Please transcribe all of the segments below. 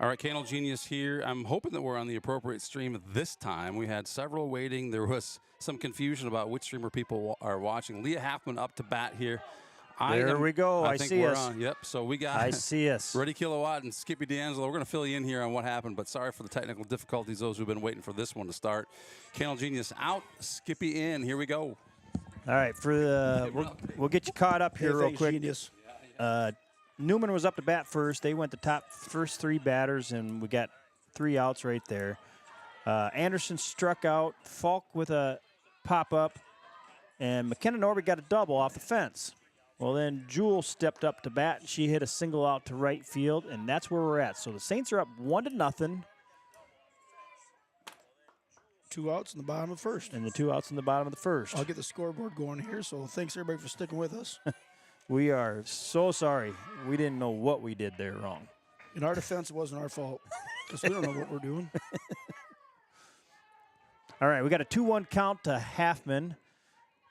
All right, Candle Genius here. I'm hoping that we're on the appropriate stream this time. We had several waiting. There was some confusion about which streamer people are watching. Leah Halfman up to bat here. There we go. I think see we're us. on. Yep. So we got I see us. Ready Kilowatt and Skippy D'Angelo. We're going to fill you in here on what happened, but sorry for the technical difficulties, those who've been waiting for this one to start. Candle Genius out, Skippy in. Here we go. All right, for the we'll get you caught up here real quick. Genius. Newman was up to bat first. They went the top first 3 batters, and we got 3 outs right there. Anderson struck out, Falk with a pop-up, and McKenna Norby got a double off the fence. Well, then Jewel stepped up to bat, and she hit a single out to right field, and that's where we're at. So the Saints are up 1-0, 2 outs in the bottom of the first. and the 2 outs in the bottom of the first. I'll get the scoreboard going here, so thanks everybody for sticking with us. We are so sorry. We didn't know what we did there wrong. In our defense, it wasn't our fault because we don't know what we're doing. All right, we got a 2-1 count to Halfman,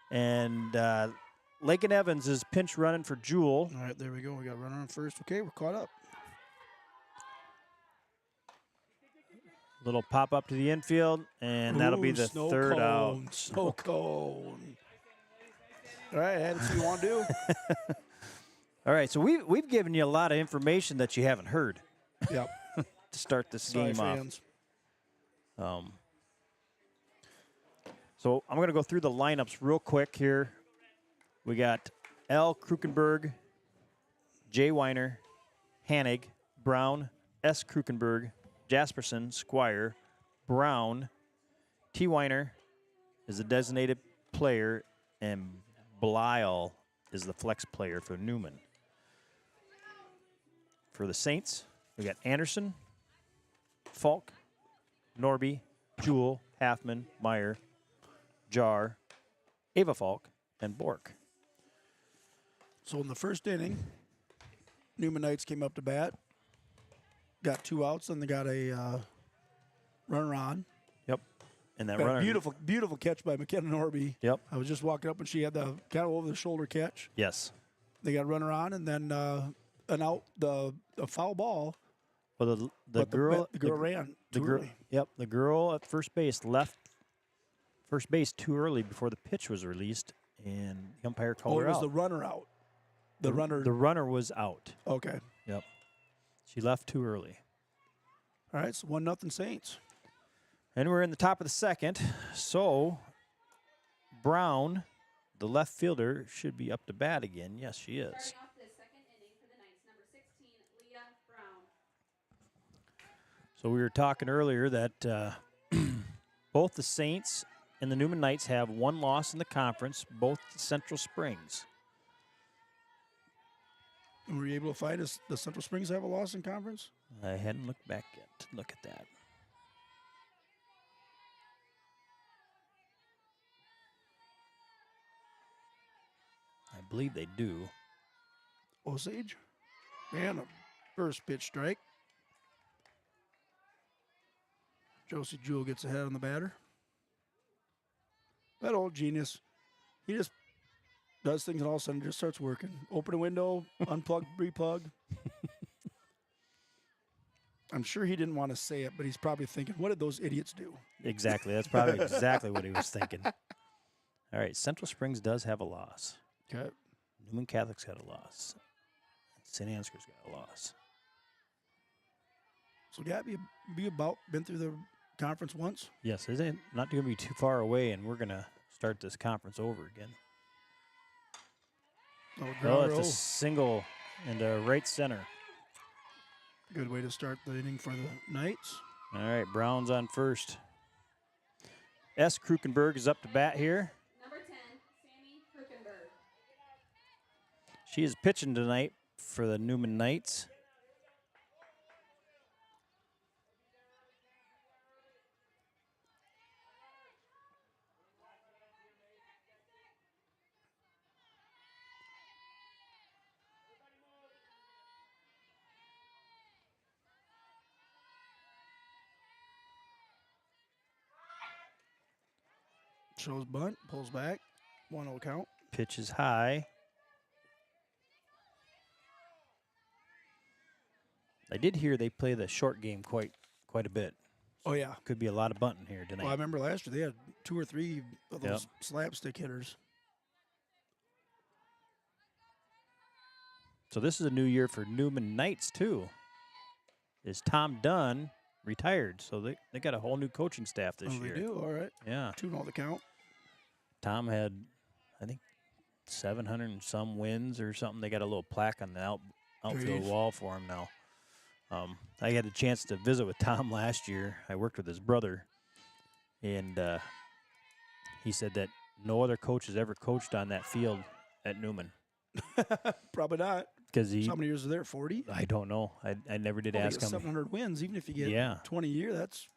and Lakin Evans is pinch running for Jewel. All right, there we go. We got runner on first. Okay, we're caught up. Little pop up to the infield, and that'll be the snow third cone, out. Snow cone. All right, that's what you want to do. All right, so we've given you a lot of information that you haven't heard Yep. to start this Sorry, game off. fans. So I'm going to go through the lineups real quick here. We got L. Krukenberg, Jay Weiner, Hanig, Brown, S. Krukenberg, Jasperson, Squire, Brown, T. Weiner is the designated player, and Blyle is the flex player for Newman. For the Saints, we got Anderson, Falk, Norby, Jewell, Halfman, Meyer, Jar, Ava Falk, and Bork. So in the first inning, Newman Knights came up to bat, got 2 outs, and they got a runner on. Yep. And that Got a runner. beautiful, beautiful catch by McKenna Norby. Yep. I was just walking up, and she had the kind of over-the-shoulder catch. Yes. They got a runner on, and then an out, the foul ball. Well, the But girl the girl ran the too girl. early. Yep. The girl at first base left first base too early before the pitch was released, and the umpire called Oh, her it was out. the runner out. The runner. The runner was out. Okay. Yep. She left too early. All right, so 1-0 Saints. And we're in the top of the second. So Brown, the left fielder, should be up to bat again. Yes, she is. Starting off the second inning for the Knights, number 16, Leah Brown. So we were talking earlier that both the Saints and the Newman Knights have 1 loss in the conference, both Central Springs. And were you able to find us? Does Central Springs have a loss in conference? I hadn't looked back yet to look at that. I believe they do. Osage. And a first pitch strike. Josie Jewell gets ahead on the batter. That old genius. He just does things and all of a sudden just starts working. Open a window, unplug, replug. I'm sure he didn't want to say it, but he's probably thinking, what did those idiots do? Exactly. That's probably exactly what he was thinking. All right. Central Springs does have a loss. Okay. Newman Catholic's got a loss. St. Ansgar's got a loss. So got be about been through the conference once. Yes, isn't not going to be too far away, and we're going to start this conference over again. Oh, it's a single into right center. Good way to start the inning for the Knights. All right, Brown's on first. S. Krukenberg is up to bat here. Number 10, Sammy Krukenberg. She is pitching tonight for the Newman Knights. Shows bunt, pulls back, 1-0 count. Pitch is high. I did hear they play the short game quite a bit. Oh, yeah. Could be a lot of bunting here tonight. Well, I remember last year they had 2 or 3 of those slapstick hitters. So this is a new year for Newman Knights, too. Is Tom Dunn retired, so they got a whole new coaching staff this year. They do? All right. Yeah. 2-0 the count. Tom had, I think, 700 and some wins or something. They got a little plaque on the outfield wall for him now. I had a chance to visit with Tom last year. I worked with his brother, and he said that no other coach has ever coached on that field at Newman. Probably not. Because how many years are there? 40? I don't know. I never did ask him. 700 wins, even if you get 20 a year, that's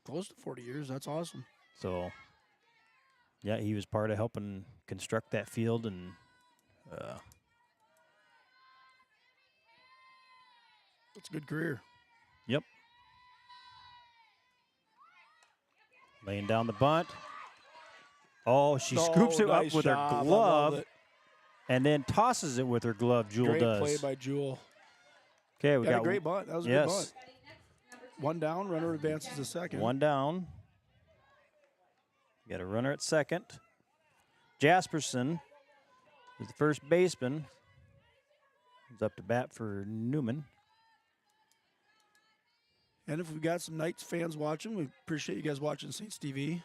close to 40 years. That's awesome. So, yeah, he was part of helping construct that field, and it's a good career. Yep. Laying down the bunt. Oh, she scoops it nice up with job. her I glove. love it. And then tosses it with her glove. Jewel Great does. play by Jewel. Okay, we got a great bunt. That was a good bunt. One down, runner advances to second. One down. Got a runner at second. Jasperson is the first baseman. He's up to bat for Newman. And if we've got some Knights fans watching, we appreciate you guys watching Saints TV.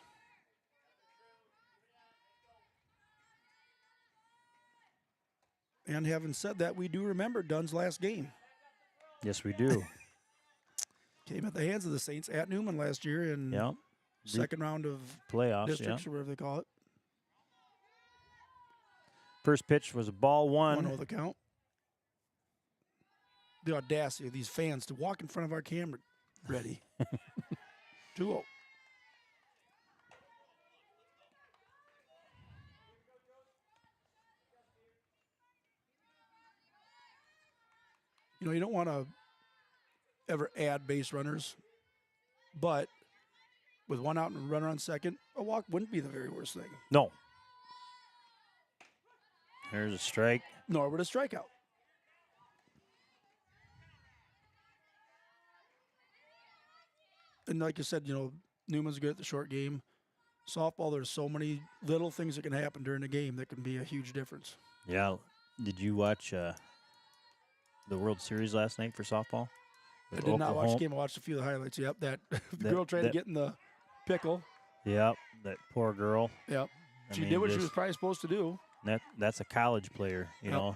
And having said that, we do remember Dunn's last game. Yes, we do. Came at the hands of the Saints at Newman last year in second round of playoffs, districts or whatever they call it. First pitch was a ball 1. 1-0 the count. The audacity of these fans to walk in front of our camera ready. 2-0. You know, you don't want to ever add base runners, but with one out and a runner on second, a walk wouldn't be the very worst thing. No. There's a strike. Nor would a strikeout. And like you said, you know, Newman's good at the short game. Softball, there's so many little things that can happen during the game that can be a huge difference. Yeah. Did you watch the World Series last night for softball? I did not watch the game. I watched a few of the highlights. Yep, the girl tried to get in the pickle. Yep, that poor girl. Yep. She did what she was probably supposed to do. That's a college player, you know.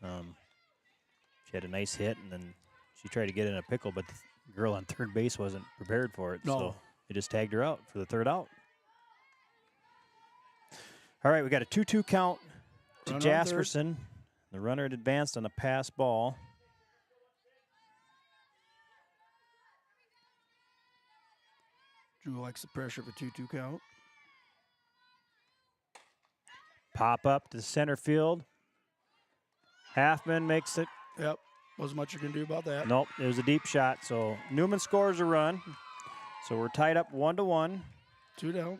She had a nice hit, and then she tried to get in a pickle, but the girl on third base wasn't prepared for it. No. So they just tagged her out for the third out. All right, we got a 2-2 count to Jasperson. The runner had advanced on a pass ball. Drew likes the pressure of a 2-2 count. Pop up to center field. Halfman makes it. Yep. Wasn't much you can do about that. Nope, it was a deep shot. So Newman scores a run. So we're tied up 1-1. 2 down.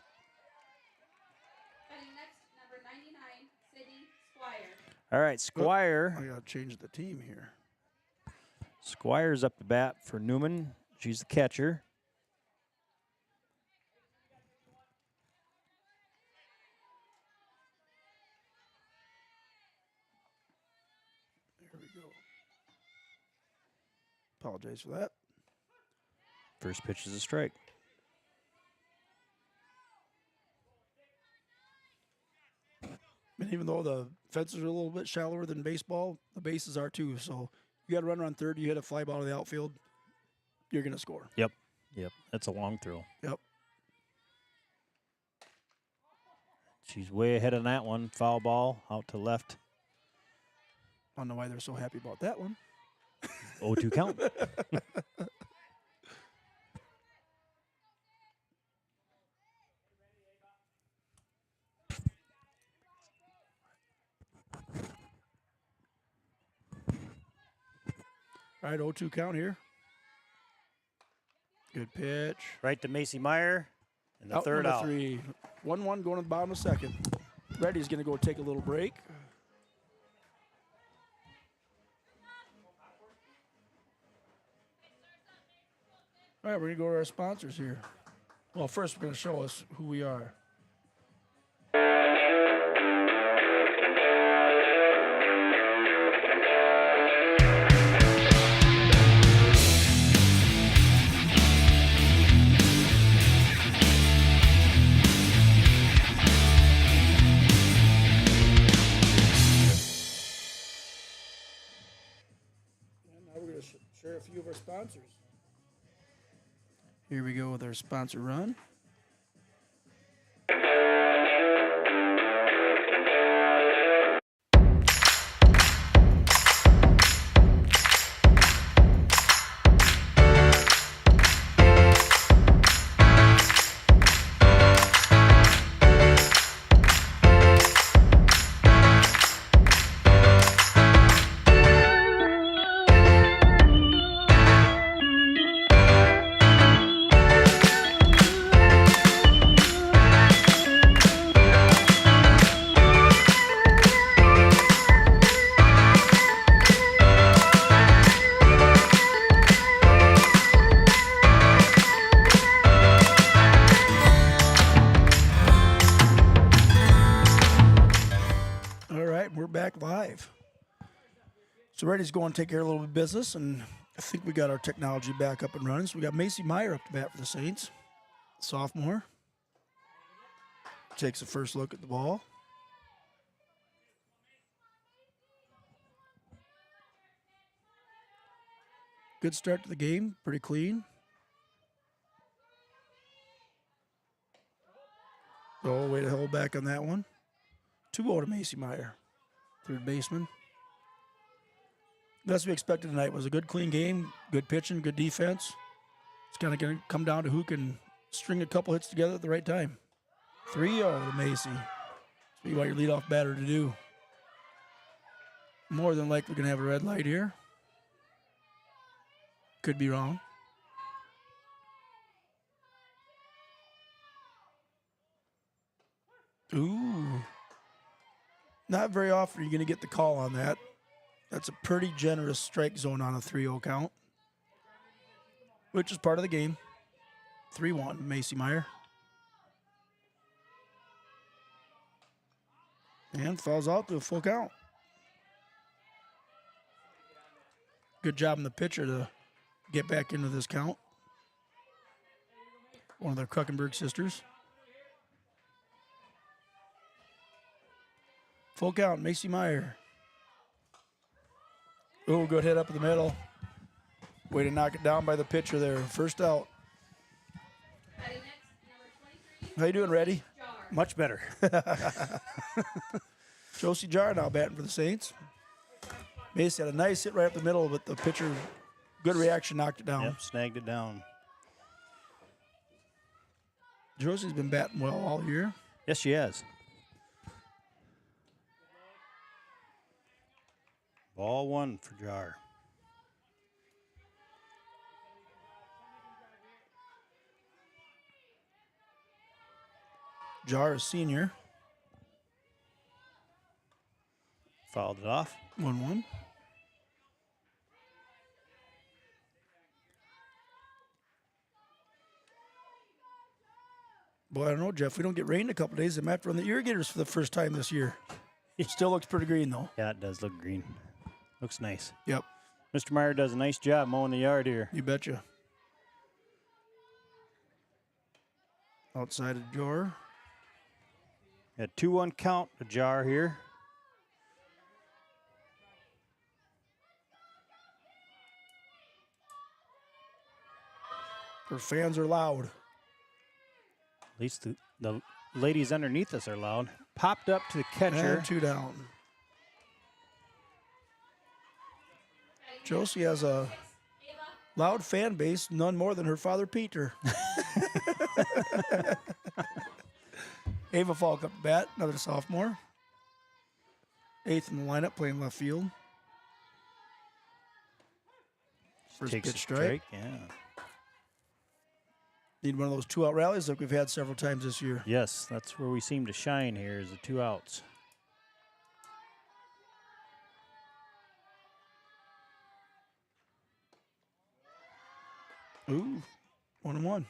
Batting next, number 99, Sydney Squire. All right, Squire. I got to change the team here. Squire's up to bat for Newman. She's the catcher. There we go. Apologize for that. First pitch is a strike. And even though the fences are a little bit shallower than baseball, the bases are too. So you got to run around third. You hit a fly ball to the outfield, you're going to score. Yep. That's a long throw. Yep. She's way ahead on that one. Foul ball out to left. I don't know why they're so happy about that one. 0-2 count. All right, 0-2 count here. Good pitch. Right to Macy Meyer. And the Out third number out. 3. 1-1 going to the bottom of second. Reddy's going to go take a little break. All right, we're going to go to our sponsors here. Well, first we're going to show us who we are. And now we're going to share a few of our sponsors. Here we go with our sponsor run. All right, we're back live. So Reddy's going to take care of a little bit of business, and I think we got our technology back up and running. So we got Macy Meyer up to bat for the Saints, sophomore. Takes a first look at the ball. Good start to the game, pretty clean. Oh, way to hold back on that one. 2-0 to Macy Meyer, third baseman. That's what we expected tonight. Was a good, clean game, good pitching, good defense. It's kind of going to come down to who can string a couple hits together at the right time. 3-0 to Macy. That's what your leadoff batter to do. More than likely going to have a red light here. Could be wrong. Ooh. Not very often you're going to get the call on that. That's a pretty generous strike zone on a 3-0 count, which is part of the game. 3-1, Macy Meyer. And falls out to a full count. Good job in the pitcher to get back into this count. One of the Kruckenberg sisters. Full count, Macy Meyer. Oh, good hit up in the middle. Way to knock it down by the pitcher there. First out. Batting next, number 23. How you doing, Reddy? Jar. Much better. Josie Jar now batting for the Saints. Macy had a nice hit right up the middle, but the pitcher, good reaction, knocked it down. Yep, snagged it down. Josie's been batting well all year. Yes, she has. Ball one for Jar. Jar is senior. Fouled it off. 1-1. Boy, I don't know, Jeff. We don't get rain in a couple days. I'm after on the irrigators for the first time this year. It still looks pretty green, though. Yeah, it does look green. Looks nice. Yep, Mr. Meyer does a nice job mowing the yard here. you betcha. Outside of Jar. Got 2-1 count to Jar here. Her fans are loud. At least the ladies underneath us are loud. Popped up to the catcher. And 2 down. Josie has a loud fan base, none more than her father, Peter. Ava Falk up to bat, another sophomore. 8th in the lineup, playing left field. First Takes pitch a strike. Yeah. Need one of those 2-out rallies like we've had several times this year. Yes, that's where we seem to shine here is the 2 outs. Ooh, 1-1.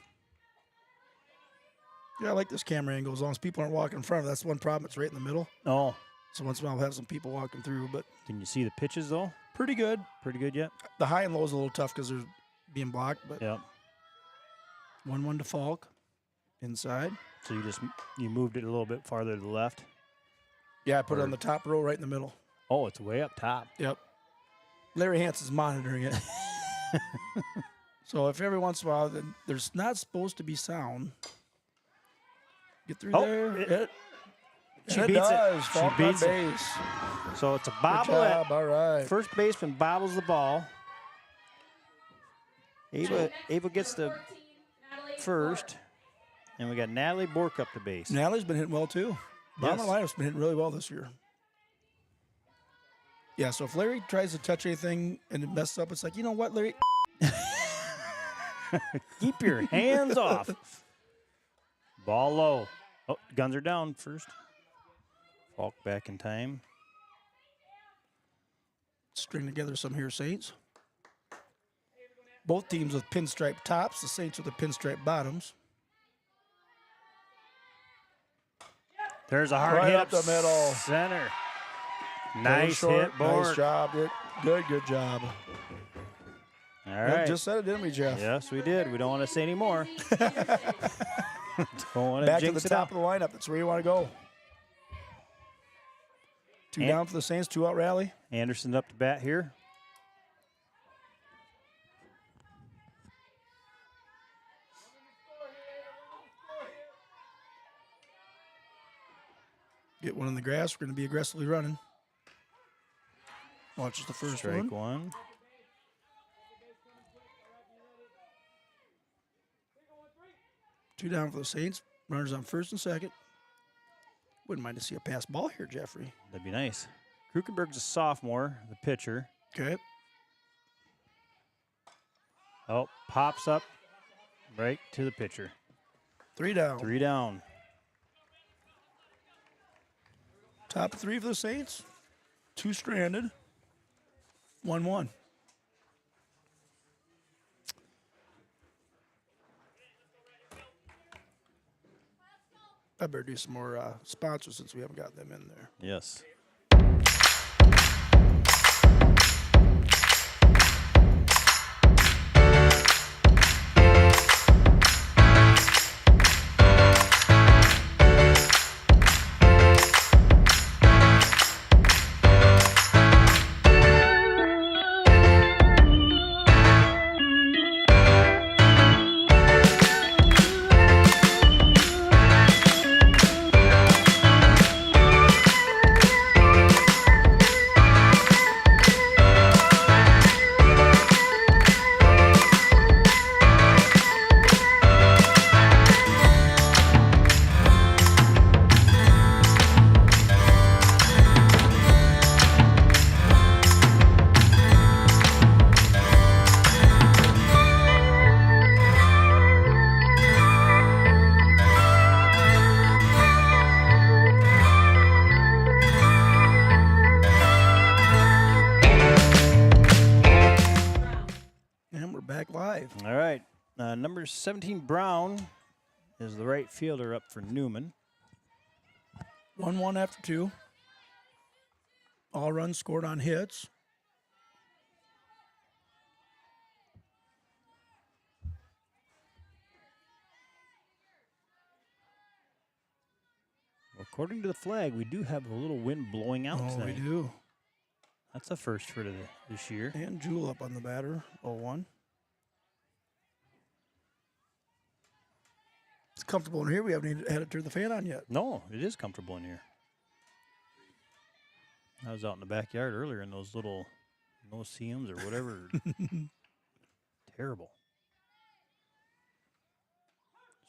Yeah, I like this camera angle as long as people aren't walking in front of it. That's one problem. It's right in the middle. Oh, So once in a while we'll have some people walking through, but can you see the pitches though? pretty good. Pretty good yet? The high and low is a little tough because they're being blocked, but Yep. 1-1 to Falk. Inside. So you moved it a little bit farther to the left. Yeah, I put it on the top row right in the middle. Oh, it's way up top. Yep. Larry Hanson's monitoring it. So if every once in a while then there's not supposed to be sound. Get through there. She It beats it. does. She Falk on beats it. base. So it's a Good bobble. job. All right. First baseman bobbles the ball. Ava gets the 14, Natalie first. And we got Natalie Bork up to base. Natalie's been hitting well too. Bomber Yes. lineup's been hitting really well this year. Yeah, so if Larry tries to touch anything and it messes up, it's like, you know what, Larry? Keep your hands off. Ball low. Oh, guns are down first. Falk back in time. String together some here, Saints. Both teams with pinstripe tops. The Saints with the pinstripe bottoms. There's a hard Right hit up the middle. Center. Little Nice short. hit, Bork. Nice job. Good job. All We right. just said it, didn't we, Jeff? Yes, we did. We don't want to say any more. Don't want to Back to jinx the it top up. of the lineup. That's where you want to go. Two And- down for the Saints, 2 out rally. Anderson up to bat here. Get one in the grass. We're going to be aggressively running. Watches the first Strike one. one. Two down for the Saints. Runners on first and second. Wouldn't mind to see a pass ball here, Jeffrey. That'd be nice. Krukenberg's a sophomore, the pitcher. Okay. Oh, pops up right to the pitcher. 3 down. 3 down. Top 3 for the Saints. 2 stranded. 1-1. I better do some more sponsors since we haven't got them in there. Yes. And we're back live. All right. Number 17, Brown, is the right fielder up for Newman. 1-1 after 2. All runs scored on hits. According to the flag, we do have a little wind blowing out Oh, we tonight. do. That's a first for this year. And Jewel up on the batter. 0-1. It's comfortable in here. We haven't even had to turn the fan on yet. No, it is comfortable in here. I was out in the backyard earlier in those little no-see-ums or whatever. Terrible.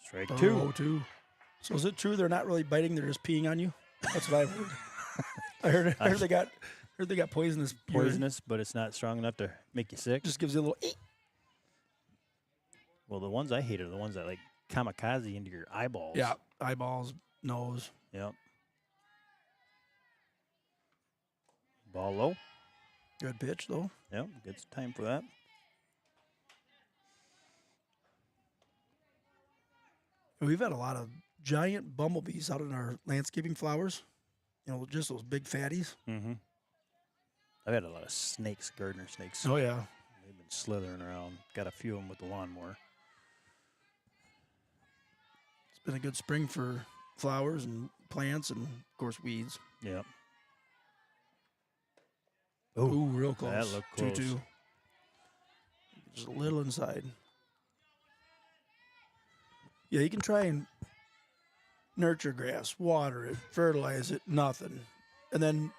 Strike two. 0-2. So is it true they're not really biting? They're just peeing on you? That's what I've heard. I heard they got poisonous. urine. Poisonous, but it's not strong enough to make you sick. Just gives you a little. Eek. Well, the ones I hate are the ones that like kamikaze into your eyeballs. Yeah, eyeballs, nose. Yep. Ball low. Good pitch though. Yep. Good time for that. We've had a lot of giant bumblebees out in our landscaping flowers. You know, just those big fatties. Mm-hmm. I've had a lot of snakes, gardener snakes. Oh, yeah. They've been slithering around. Got a few of them with the lawnmower. It's been a good spring for flowers and plants and, of course, weeds. Yep. Ooh, real close. That looked close. 2-2. Just a little inside. Yeah, you can try and nurture grass, water it, fertilize it, nothing. And then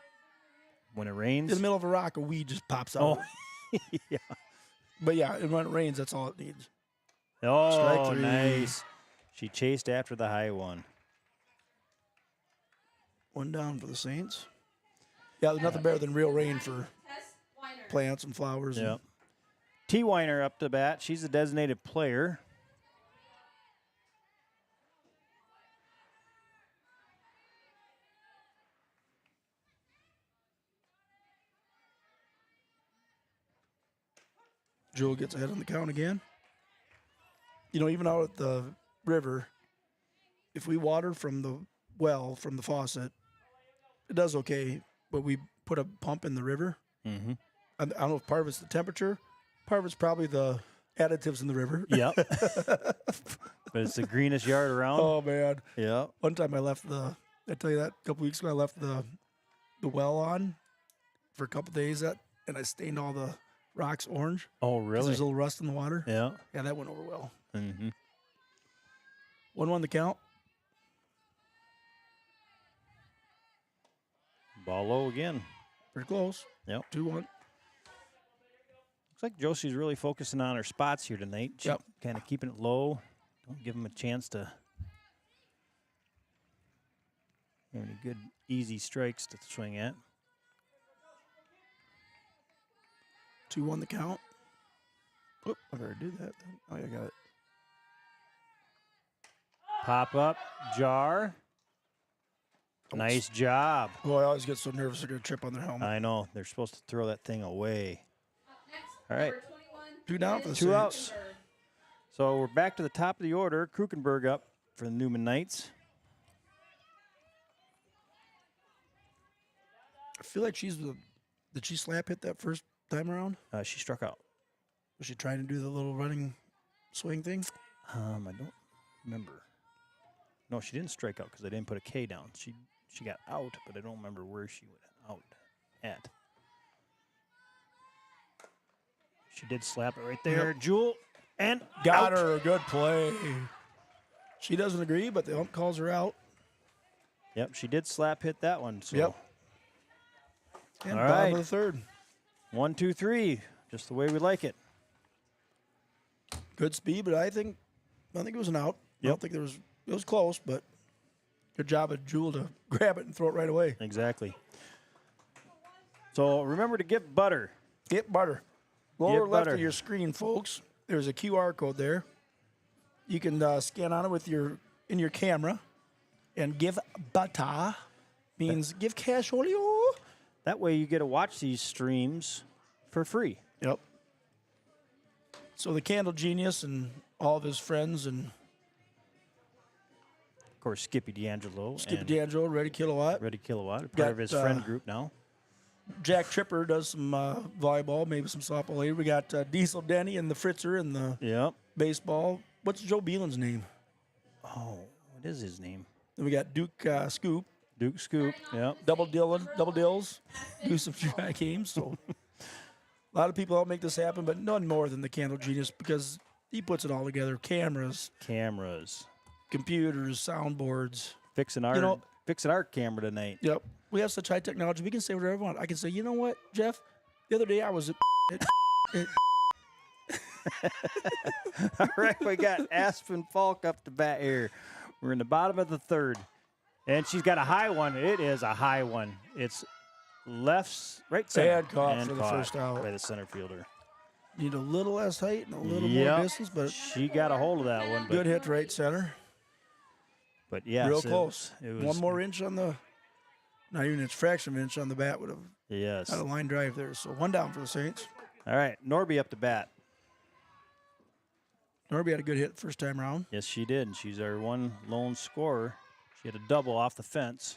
When it in rains. the middle of a rock, a weed just pops out. Oh, yeah. But yeah, and when it rains, that's all it needs. Oh, Strike 3. nice. She chased after the high one. One down for the Saints. Yeah, there's nothing better than real rain for Tess Weiner. plants and flowers. and- Yep. T. Weiner up to bat. She's a designated player. Jewel gets ahead on the count again. You know, even out at the river, if we water from the well, from the faucet, it does okay, but we put a pump in the river. Mm-hmm. I don't know if part of it's the temperature, part of it's probably the additives in the river. Yep. But it's the greenest yard around. Oh, man. Yep. One time I tell you that, a couple weeks ago, I left the well on for a couple days, and I stained all the rocks orange. Oh, 'Cause really? There's a little rust in the water. Yeah. Yeah, that went over well. Mm-hmm. 1-1 the count. Ball low again. Pretty close. Yep. 2-1. Looks like Josie's really focusing on her spots here tonight. She Yep. kind of keeping it low. Don't give them a chance to have any good, easy strikes to swing at. 2-1 the count. Oop, I better do that then. Oh, yeah, I got it. Pop up, jar. Nice job. Oh, I always get so nervous they're going to trip on their helmet. I know. They're supposed to throw that thing away. Up next, All right. number 21, 2 down for the Two Saints. outs. So we're back to the top of the order. Krukenberg up for the Newman Knights. I feel like did she slap hit that first time around? She struck out. Was she trying to do the little running swing thing? I don't remember. No, she didn't strike out because I didn't put a K down. She got out, but I don't remember where she went out at. She did slap it right there. Jewel, and Got out. her. Good play. She doesn't agree, but the ump calls her out. Yep, she did slap hit that one. So Yep. And All bottom right. of the third. 1, 2, 3, just the way we like it. Good speed, but I think it was an out. I Yep. don't think it was close, but good job of Jewel to grab it and throw it right away. Exactly. So remember to give butter. Get butter. Lower Get left butter. of your screen, folks. There's a QR code there. You can scan on it with in your camera, and give butter means give cash oleo. That way you get to watch these streams for free. Yep. So the Candle Genius and all of his friends and Of course, Skippy D'Angelo. Skip and D'Angelo, Ready Kilowatt. Ready Kilowatt, part Got, of his friend group now. Jack Tripper does some volleyball, maybe some softball later. We got Diesel Denny and the Fritzer and the Yep. baseball. What's Joe Beelan's name? Oh, what is his name? Then we got Duke Scoop, Duke Scoop. Yep. double dills, do some try games. So a lot of people help make this happen, but none more than the Candle Genius because he puts it all together. Cameras, Cameras. computers, soundboards. Fixing our camera tonight. Yep. We have such high technology. We can say whatever we want. I can say, you know what, Jeff? The other day I was at All right, we got Aspen Falk up to bat here. We're in the bottom of the third. And she's got a high one. It is a high one. It's right center. And caught for the first out. by the center fielder. Need a little less height and a little Yep. more distance, but She got a hold of that one. But, good hit to right center. But yes, Real close. It was, One more inch on the, not even a fraction of an inch on the bat would have Yes. had a line drive there. So one down for the Saints. All right, Norby up to bat. Norby had a good hit first time around. Yes, she did. And she's our one lone scorer. She had a double off the fence.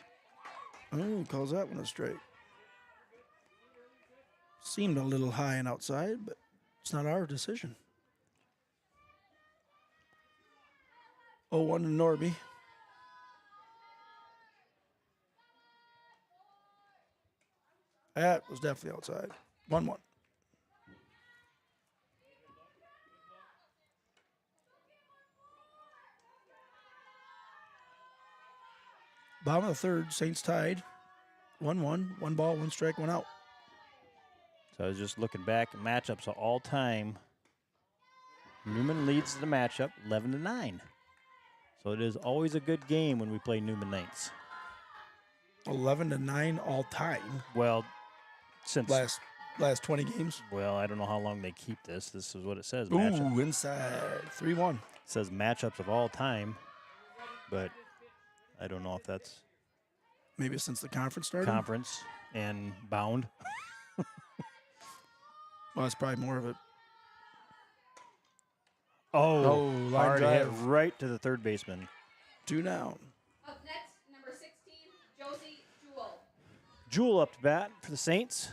Oh, he calls that one a strike. Seemed a little high and outside, but it's not our decision. 0-1 to Norby. That was definitely outside. 1-1. Bottom of the third, Saints tied. 1-1. 1 ball, 1 strike, 1 out. So I was just looking back at matchups of all time. Newman leads the matchup 11-9. So it is always a good game when we play Newman Knights. 11-9 all time. Well, since Last 20 games. well, I don't know how long they keep this. This is what it says. Ooh, inside. 3-1. It says matchups of all time, but I don't know if that's Maybe since the conference started. conference and bound. Well, that's probably more of it. Oh, line hard hit drive. right to the third baseman. 2 down. Up next, number 16, Josie Jewell. Jewel up to bat for the Saints.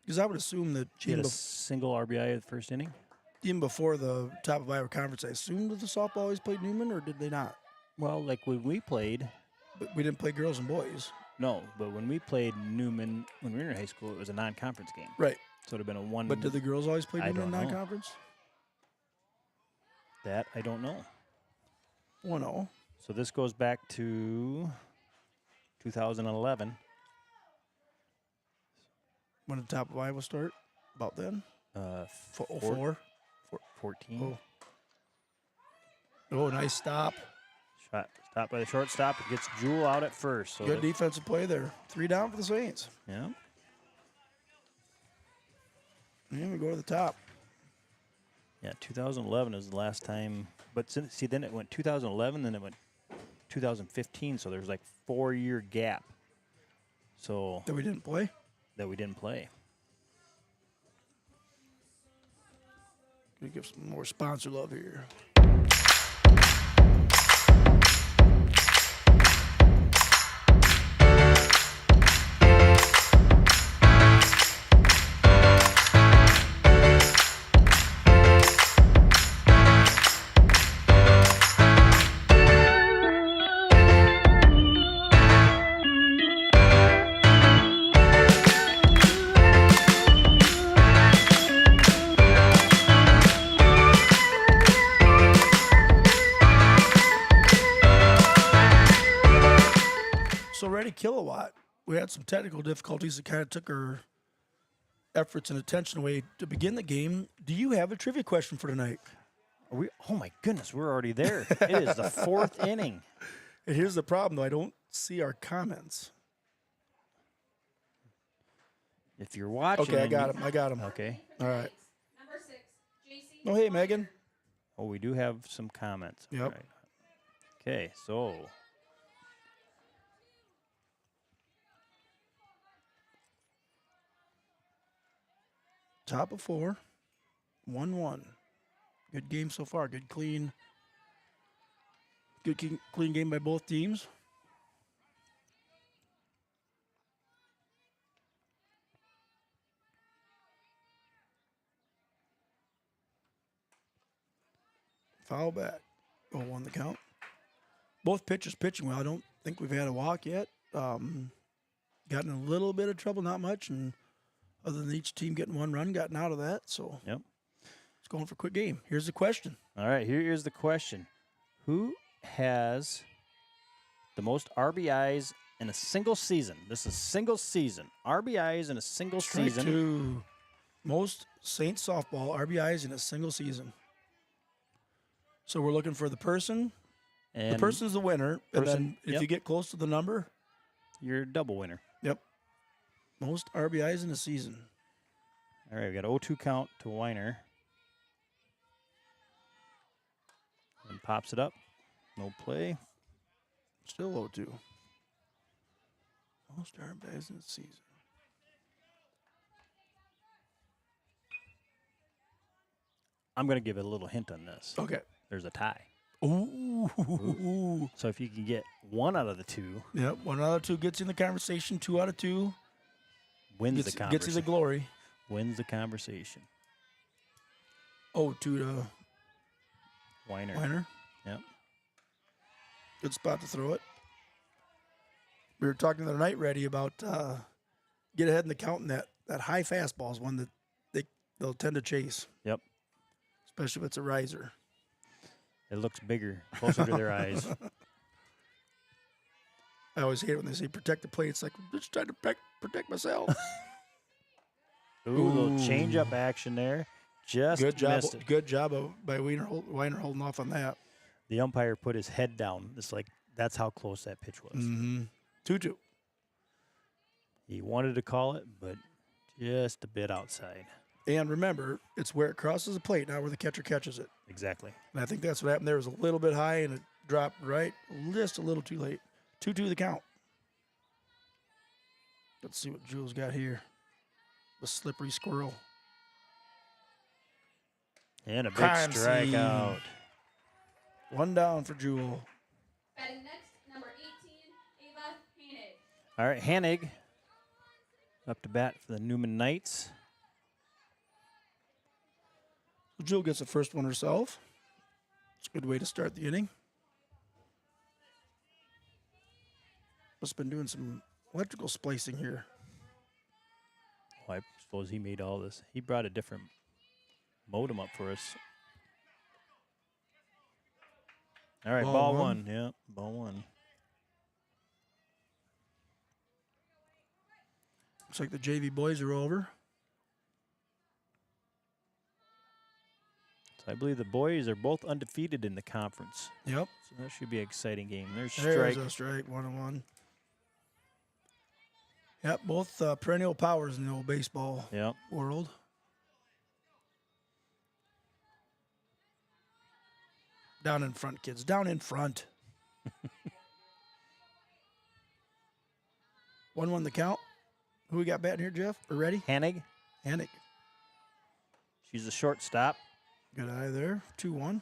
Because I would assume that She had a single RBI in the first inning. even before the top of Iowa Conference, I assumed that the softball always played Newman, or did they not? Well, like when we played, But we didn't play girls and boys. no, but when we played Newman when we were in high school, it was a non-conference game. Right. So it would have been a one. But did the girls always play I Newman in don't know. non-conference? That I don't know. 1-0. So this goes back to 2011. When did the top of Iowa start? About then? 04. 14. Oh, nice stop. Shot stopped by the shortstop. It gets Jewel out at first. So Good that- defensive play there. 3 down for the Saints. yeah. And we go to the top. Yeah, 2011 is the last time. But see, then it went 2011, then it went 2015. So there's like 4-year gap. So That we didn't play. that we didn't play. Gonna give some more sponsor love here. So Ready Kilowatt, we had some technical difficulties that kind of took our efforts and attention away to begin the game. Do you have a trivia question for tonight? Are we? Oh my goodness, we're already there. It is the 4th inning. And here's the problem, though. I don't see our comments. If you're watching, Okay, I and got you- him. I got him. Okay. All right. Number 6, JC. Oh, hey, Megan. Oh, we do have some comments. Yep. All right. Okay, so Top of 4. 1-1. Good game so far. Good clean game by both teams. Foul back. 0-1 the count. Both pitchers pitching well. I don't think we've had a walk yet. Gotten in a little bit of trouble, not much, and other than each team getting 1 run, gotten out of that. So yep. it's going for a quick game. Here's the question. All right, here is the question. Who has the most RBIs in a single season? This is single season. RBIs in a single Strike season. 2. Most Saints softball RBIs in a single season. So we're looking for the person. And The person's the winner. And Person, then if yep. you get close to the number, you're a double winner. yep. Most RBIs in a season. All right, we got 0-2 count to Weiner. And pops it up. No play. Still 0-2. Most RBIs in a season. I'm going to give it a little hint on this. Okay. There's a tie. Ooh. So if you can get one out of the two, Yep. 1 out of 2 gets you in the conversation. 2 out of 2 wins gets, the gets you conversation. the glory. Wins the conversation. 0-2 to Weiner. Yep. Good spot to throw it. We were talking the other night, Reddy, about get ahead in the count, and that high fastball is one that they'll tend to chase. Yep. Especially if it's a riser. It looks bigger, closer to their eyes. I always hate it when they say protect the plate. It's like, I'm just trying to protect myself. Ooh, little change-up action there. Just Good job. missed it. Good job by Weiner holding off on that. The umpire put his head down. It's like that's how close that pitch was. Mm-hmm. 2-2. He wanted to call it, but just a bit outside. And remember, it's where it crosses the plate, not where the catcher catches it. Exactly. And I think that's what happened there. It was a little bit high, and it dropped right just a little too late. 2-2 the count. Let's see what Jules got here. The slippery squirrel. And a big Crime scene. strikeout. 1 down for Jewel. Batting next, number 18, Ava Hanig. All right, Hanig up to bat for the Newman Knights. Jewel gets the first one herself. It's a good way to start the inning. Must have been doing some electrical splicing here. Oh, I suppose he made all this. He brought a different modem up for us. All right, ball one. Yeah, ball one. Looks like the JV boys are over. So I believe the boys are both undefeated in the conference. Yep. So that should be an exciting game. There's There's strike. a strike, 1-1. Yep, both perennial powers in the old baseball Yep. world. Down in front, kids. Down in front. 1-1 the count. Who we got batting here, Jeff? Are ready? Hanig, Anik. she's a shortstop. Good eye there. 2-1.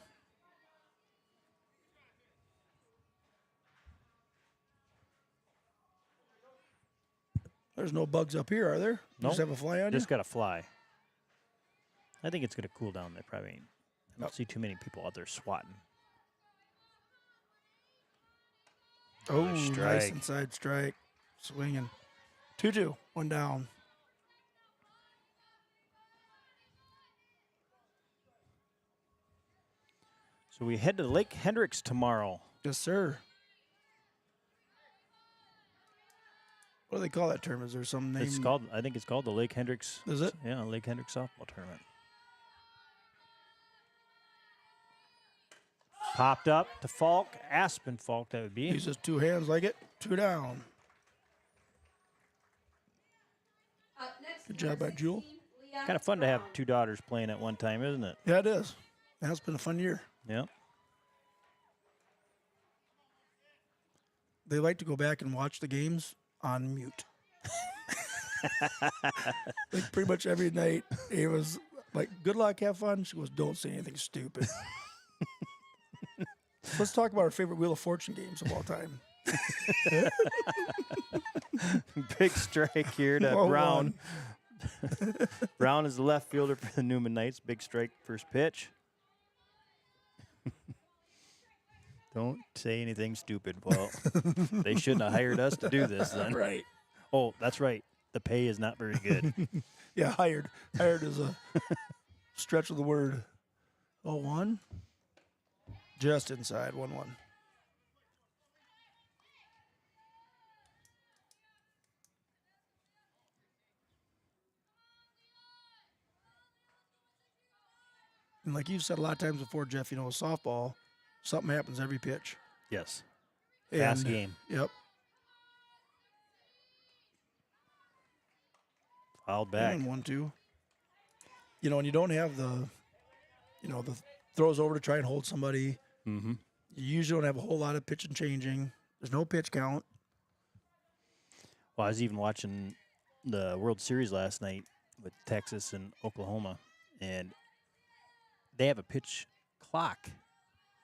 There's no bugs up here, are there? You Just Nope. have a fly on Just you? got to fly. I think it's going to cool down. They probably ain't. I don't Yep. see too many people out there swatting. Oh, nice strike. inside strike. Swinging. 2-2. 1 down. So we head to Lake Hendricks tomorrow. Yes, sir. What do they call that tournament? Is there some name? It's called. I think it's called the Lake Hendricks. Is it? Yeah, Lake Hendricks softball tournament. Popped up to Falk, Aspen Falk. That would be. Uses 2 hands like it. 2 down. Up next, Good job by number Jewel. 16, Leah Kind of fun to have Brown. 2 daughters playing at one time, isn't it? Yeah, it is. That's been a fun year. Yeah. They like to go back and watch the games on mute. Like pretty much every night, it was like, good luck, have fun. She goes, don't say anything stupid. Let's talk about our favorite Wheel of Fortune games of all time. Big strike here to 1-1. Brown. Brown is the left fielder for the Newman Knights. Big strike, first pitch. Don't say anything stupid. Well, they shouldn't have hired us to do this then. Right. Oh, that's right. The pay is not very good. Yeah, hired. Hired is a stretch of the word. 0-1. Just inside. 1-1. And like you've said a lot of times before, Jeff, you know, with softball, something happens every pitch. Yes. Fast And- game. Yep. Fouled back. And 1-2. You know, and you don't have the throws over to try and hold somebody. Mm-hmm. You usually don't have a whole lot of pitch and changing. There's no pitch count. Well, I was even watching the World Series last night with Texas and Oklahoma, and they have a pitch clock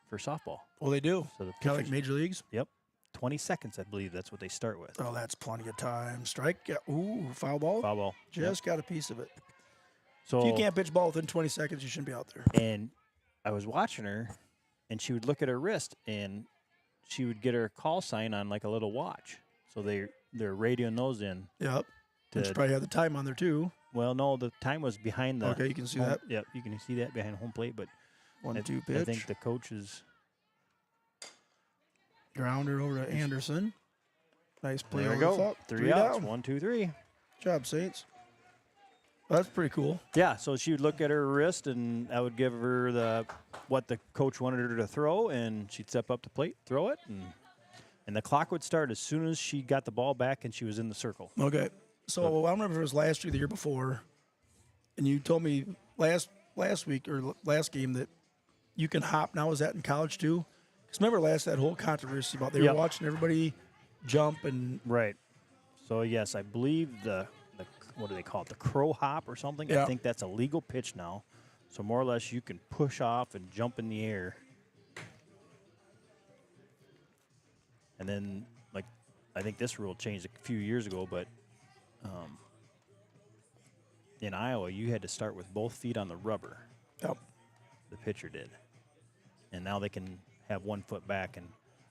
for softball. Oh, they do. So the Kind of like pitchers- major leagues. Yep. 20 seconds, I believe. That's what they start with. Oh, that's plenty of time. Strike. Yeah. Ooh, foul ball. Foul ball. Just got a piece of it. So If you can't pitch ball within 20 seconds, you shouldn't be out there. And I was watching her, and she would look at her wrist, and she would get her call sign on like a little watch. So they're radioing those in. Yep. To, And she probably had the time on there too. well, no, the time was behind the. Okay, you can see home- that. Yep, you can see that behind home plate. But 1-2 I pitch. think the coaches. Grounder over to Anderson. Nice play There we over the go. top. Three outs. down. 1, 2, 3. Good job, Saints. Well, that's pretty cool. Yeah, so she would look at her wrist, and I would give her what the coach wanted her to throw, and she'd step up to plate, throw it, and the clock would start as soon as she got the ball back and she was in the circle. Okay. So I don't remember if it was last year or the year before, and you told me last week or last game that you can hop now. Is that in college too? Because remember that whole controversy about they Yep. were watching everybody jump and Right. So, yes, I believe the what do they call it, the crow hop or something? Yeah. I think that's a legal pitch now. So, more or less, you can push off and jump in the air. And then, like, I think this rule changed a few years ago, but in Iowa, you had to start with both feet on the rubber. yep. The pitcher did. And now they can have 1 foot back. And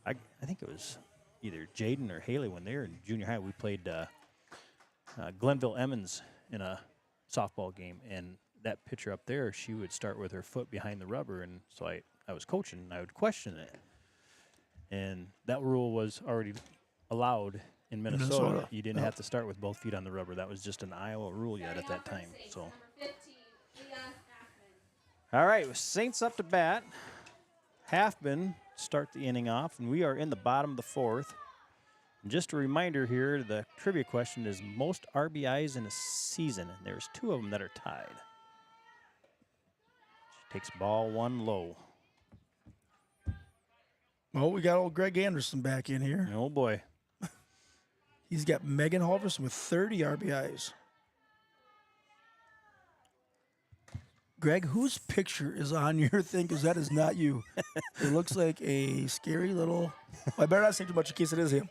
I think it was either Jaden or Haley when they were in junior high. We played Glenville Emmons in a softball game. And that pitcher up there, she would start with her foot behind the rubber. And so I was coaching, and I would question it. And that rule was already allowed in Minnesota. Minnesota. You didn't have to start with both feet on the rubber. That was just an Iowa rule yet at that time. So. Number 15, Leah Hackman. All right, with Saints up to bat. Halfman start the inning off, and we are in the bottom of the 4th. And just a reminder here, the trivia question is most RBIs in a season, and there's 2 of them that are tied. She takes ball 1 low. Well, we got old Greg Anderson back in here. Oh, boy. He's got Megan Halverson with 30 RBIs. Greg, whose picture is on your thing? Because that is not you. It looks like a scary little. Well, I better not say too much in case it is him.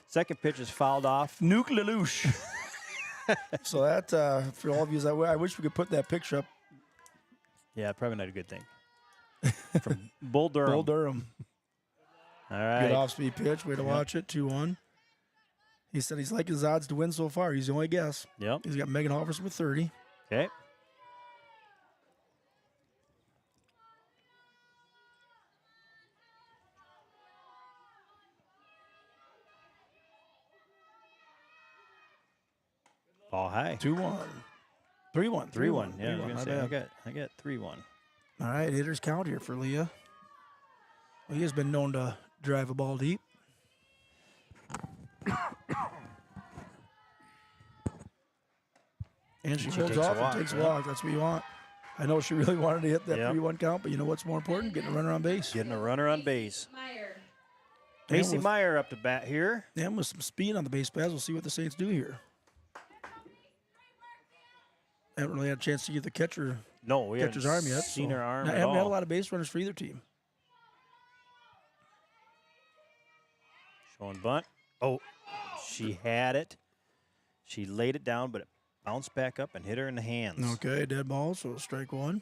Second pitch is fouled off. Nuke Lelouch. So that, for all of you, I wish we could put that picture up. Yeah, probably not a good thing. From Bull Durham. Bull Durham. All Good right. off-speed pitch. Way to watch it. 2-1. He said he's like his odds to win so far. He's the only guess. Yep. He's got Megan Halverson with 30. Okay. Ball high. 2-1. 3-1. 3-1. Yeah, I was 3-1, gonna my say bad. I got 3-1. All right, hitters count here for Leah. Leah's been known to drive a ball deep. And she holds takes a off walk, and takes a yeah. walk. That's what you want. I know she really wanted to hit that Yep. 3-1 count, but you know what's more important? Getting a runner on base. Getting a runner on base. Meyer. And Macy with- Meyer up to bat here. And with some speed on the base paths, we'll see what the Saints do here. Haven't really had a chance to get the catcher No, we catcher's haven't arm yet. seen so- her arm I at haven't had a all. lot of base runners for either team. Showing bunt. Oh, she had it. She laid it down, but it bounced back up and hit her in the hands. Okay, dead ball, so strike 1.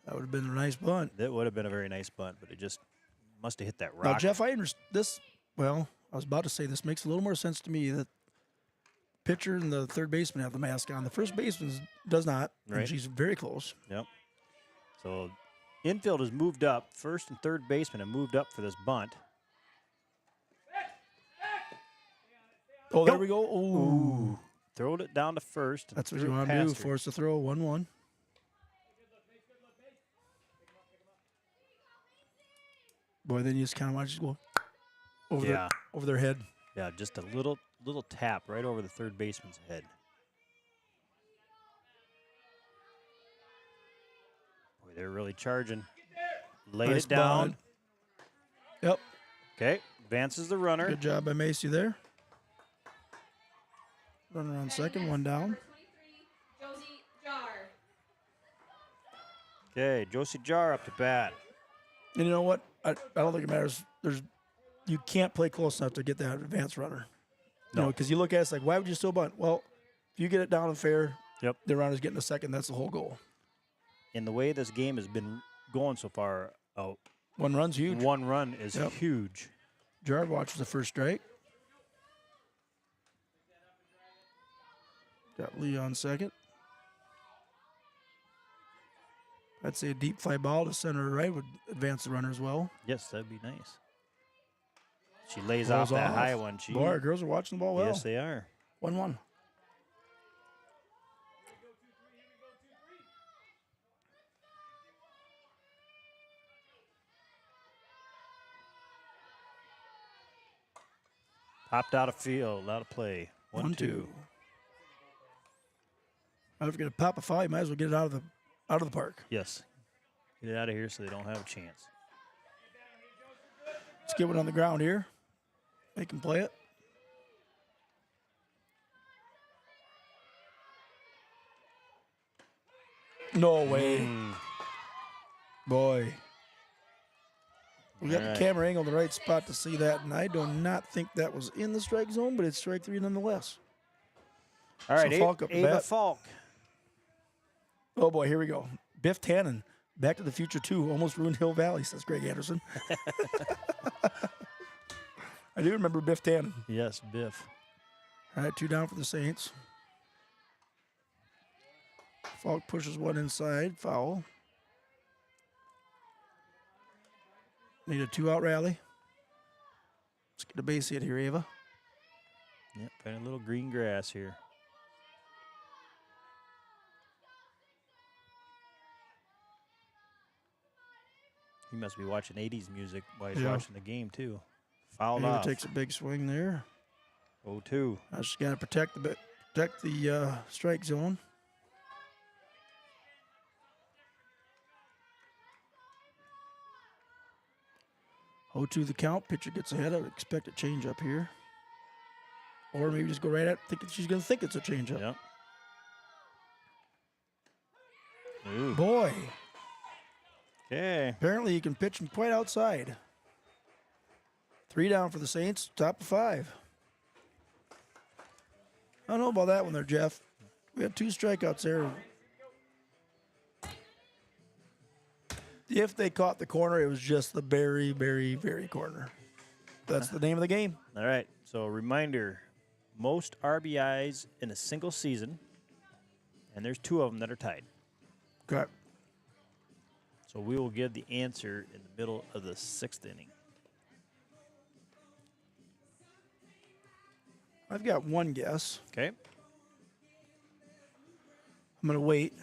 That would have been a nice bunt. That would have been a very nice bunt, but it just must have hit that rock. Now, Jeff, I understand this. Well, I was about to say this makes a little more sense to me that pitcher and the third baseman have the mask on. The first baseman does not, Right. and she's very close. Yep. So infield has moved up. First and third baseman have moved up for this bunt. Oh, there we go. Ooh. Throwed it down to first. and That's what threw you it want to do. past her. Force the throw, 1-1. Boy, then you just kind of want to just go over, over their head. Yeah, just a little tap right over the third baseman's head. Boy, they're really charging. Laid Nice it down. bunt. Yep. Okay, advances the runner. Good job by Macy there. Runner on second, 1 down. Number 23, Josie Jar. Okay, Josie Jar up to bat. And you know what? I don't think it matters. You can't play close enough to get that advanced runner. No. Because you look at it, it's like, why would you still bunt? Well, if you get it down and fair, Yep. the runner's getting a second. That's the whole goal. And the way this game has been going so far, 1 run's huge. 1 run is Yep. huge. Jared watches the first strike. Got Leon second. I'd say a deep fly ball to center or right would advance the runner as well. Yes, that'd be nice. She lays Rolls off that off. high one. Boy, our girls are watching the ball well. Yes, they are. 1-1. Popped out of field, out of play. 1-2. If you're gonna pop a foul, you might as well get it out of the park. Yes. Get it out of here so they don't have a chance. Let's get one on the ground here. They can play it. No way. Boy. We got All the camera angle in the right spot to see that, and I do not think that was in the strike zone, but it's strike 3 nonetheless. All right, So Falk up the Ava bat. Falk. Oh, boy, here we go. Biff Tannen, Back to the Future 2, almost ruined Hill Valley, says Greg Anderson. I do remember Biff Tannen. Yes, Biff. All right, 2 down for the Saints. Falk pushes one inside, foul. Need a 2-out rally. Let's get a base hit here, Ava. Yep, got a little green grass here. He must be watching 80s music while he's Yeah. watching the game, too. Fouled Ava off. takes a big swing there. 0-2. Now she's got to protect the strike zone. To the count. Pitcher gets ahead. I would expect a change up here. Or maybe just go right at thinking she's going to think it's a change up. Yep. Ooh. Boy, Okay. apparently you can pitch him quite outside. 3 down for the Saints, top of 5. I don't know about that one there, Jeff. We had 2 strikeouts there. If they caught the corner, it was just the very, very, very corner. That's the name of the game. All right. So, reminder, most RBIs in a single season, and there's 2 of them that are tied. Okay. So, we will give the answer in the middle of the 6th inning. I've got one guess. Okay. I'm going to wait.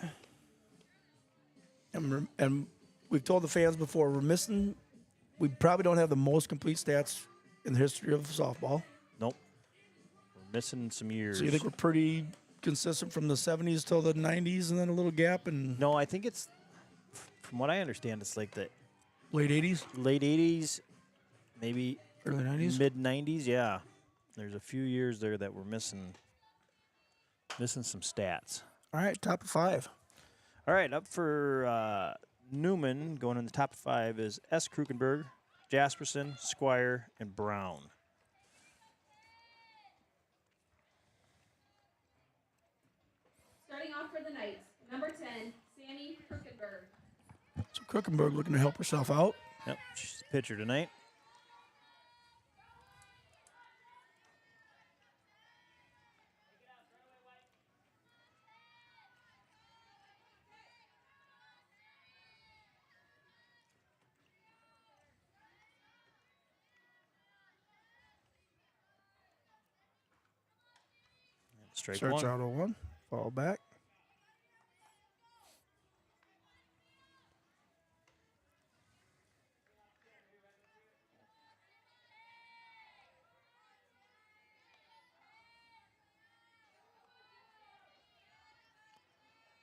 And we've told the fans before, we probably don't have the most complete stats in the history of softball. Nope. We're missing some years. So you think we're pretty consistent from the 70s till the 90s and then a little gap in No, I think it's, from what I understand, it's like the late 80s, late 80s, maybe early 90s? mid 90s. Yeah. There's a few years there that we're missing some stats. All right, top of 5. All right, up for Newman, going in the top 5 is S. Krukenberg, Jasperson, Squire, and Brown. Starting off for the Knights, number 10, Sammy Krukenberg. So Krukenberg looking to help herself out. Yep, she's the pitcher tonight. Strike Starts one. out 0-1, fall back.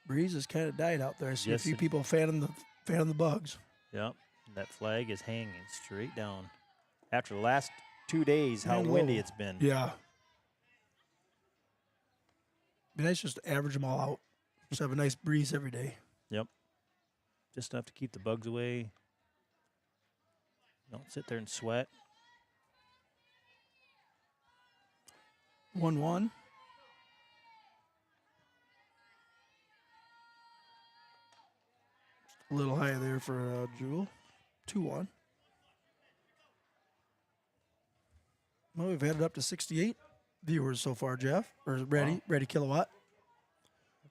Breeze has kind of died out there. I see Yes, a few it- people fanning the bugs. Yep, that flag is hanging straight down. After the last 2 days, how And windy low. it's been. Yeah. Be nice just to average them all out. Just have a nice breeze every day. Yep. just enough to keep the bugs away. Don't sit there and sweat. 1-1. A little high there for Jewel. 2-1. Well, we've had it up to 68 viewers so far, Jeff. Or ready, Wow. ready kilowatt.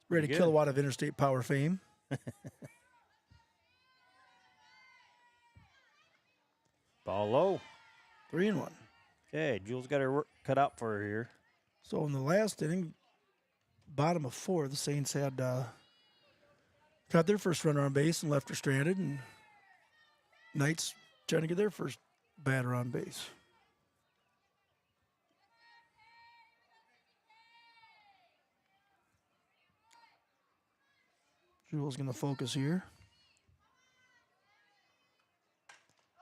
Ready good. kilowatt of interstate power fame. Ball low. 3-1. Okay, Jules got her work cut out for her here. So in the last inning, bottom of 4, the Saints had got their first runner on base and left her stranded, and Knights trying to get their first batter on base. Jewel's going to focus here.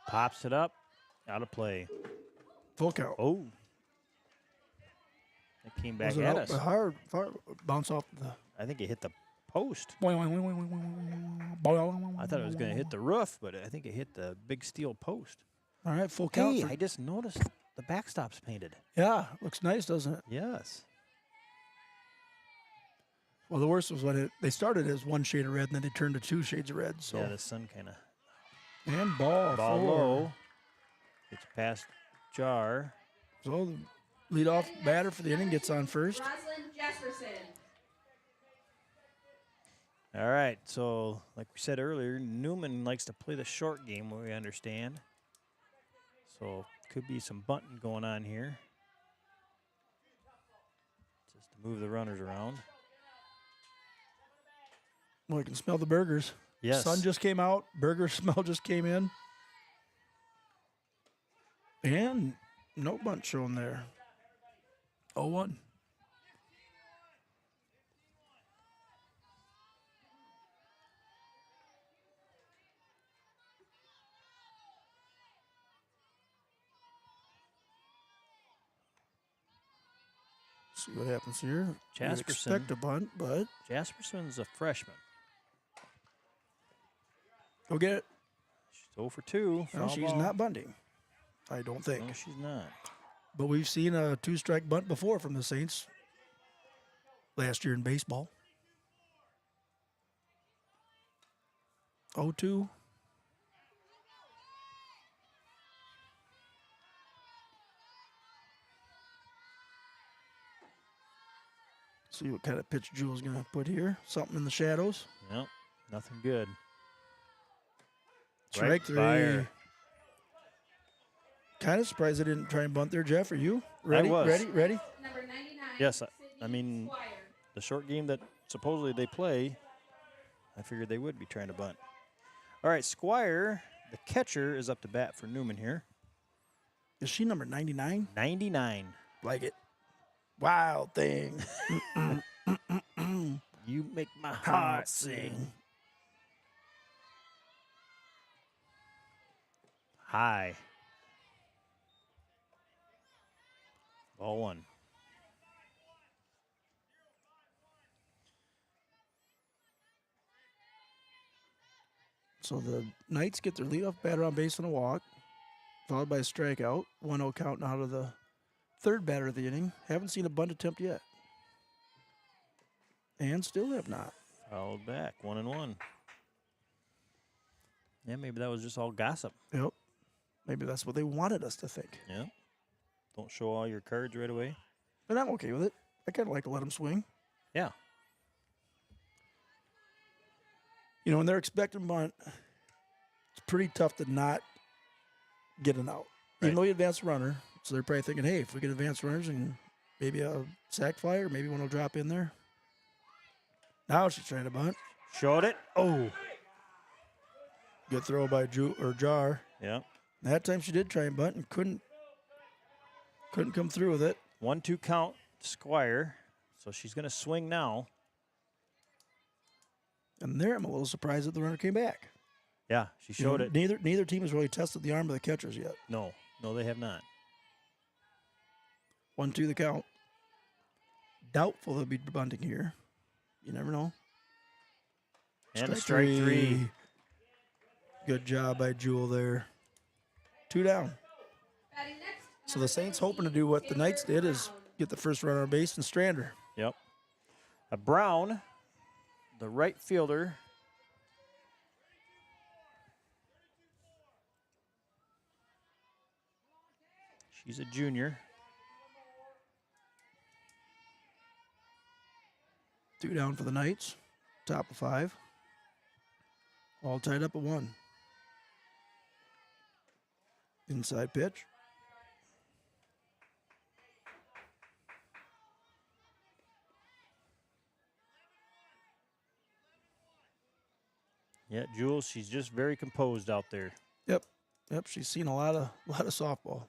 Pops it up. Out of play. Full count. Oh. It came back Was it at out us. hard, far, bounce off the. I think it hit the post. I I thought it was going to hit the roof, but I think it hit the big steel post. All right, full count. Hey, for- I just noticed the backstop's painted. yeah, looks nice, doesn't it? Yes. Well, the worst was when they started as one shade of red, and then they turned to 2 shades of red. So Yeah, the sun kind of and ball ball 4. low. It's past Jar. So the leadoff batter for the inning gets on first. Rosalind Jesperson. All right, so like we said earlier, Newman likes to play the short game, we understand. So could be some bunting going on here. Just to move the runners around. Well, you can smell the burgers. Yes. Sun just came out. Burger smell just came in. And no bunt shown there. 0-1. See what happens here. You would Jasperson. expect a bunt, but Jasperson's a freshman. go get it. She's 0 for 2. No, foul she's ball. not bunting. I don't think. No, she's not. But we've seen a 2-strike bunt before from the Saints last year in baseball. 0-2. See what kind of pitch Jewel's going to put here. Something in the shadows. Yep, nothing good. Strike Right 3. by her. Kind of surprised I didn't try and bunt there, Jeff. Are you? Ready? was. Ready? Number 99. Yes, I Sydney mean- Squire. The short game that supposedly they play, I figured they would be trying to bunt. All right, Squire, the catcher, is up to bat for Newman here. Is she number 99? 99. Like it. Wild thing. You make my heart sing. High. Ball 1. So the Knights get their leadoff batter on base on a walk, followed by a strikeout. 1-0 count out of the third batter of the inning. Haven't seen a bunt attempt yet. And still have not. Fouled back, 1-1. Yeah, maybe that was just all gossip. Yep. Maybe that's what they wanted us to think. Yeah. Don't show all your cards right away. And I'm okay with it. I kind of like to let them swing. Yeah. You know, when they're expecting bunt, it's pretty tough to not get an out. Even Right. though you advance the runner. So they're probably thinking, hey, if we get advanced runners and maybe a sac fly or maybe one will drop in there. Now she's trying to bunt. Showed it. Oh. Good throw by Jar. Yeah. That time she did try and bunt and couldn't come through with it. 1-2 count, Squire. So she's going to swing now. And there I'm a little surprised that the runner came back. Yeah, she You know, showed it. Neither team has really tested the arm of the catchers yet. No, they have not. 1-2 the count. Doubtful they'll be bunting here. You never know. And a strike 3. Good job by Jewel there. 2 down. Batting next, So the Saints hoping to do what the Knights did is get the first runner on base and strand her. Yep. Brown, the right fielder. She's a junior. 2 down for the Knights. Top of 5. All tied up at 1. Inside pitch. Yeah, Jules, she's just very composed out there. Yep. Yep, she's seen a lot of softball.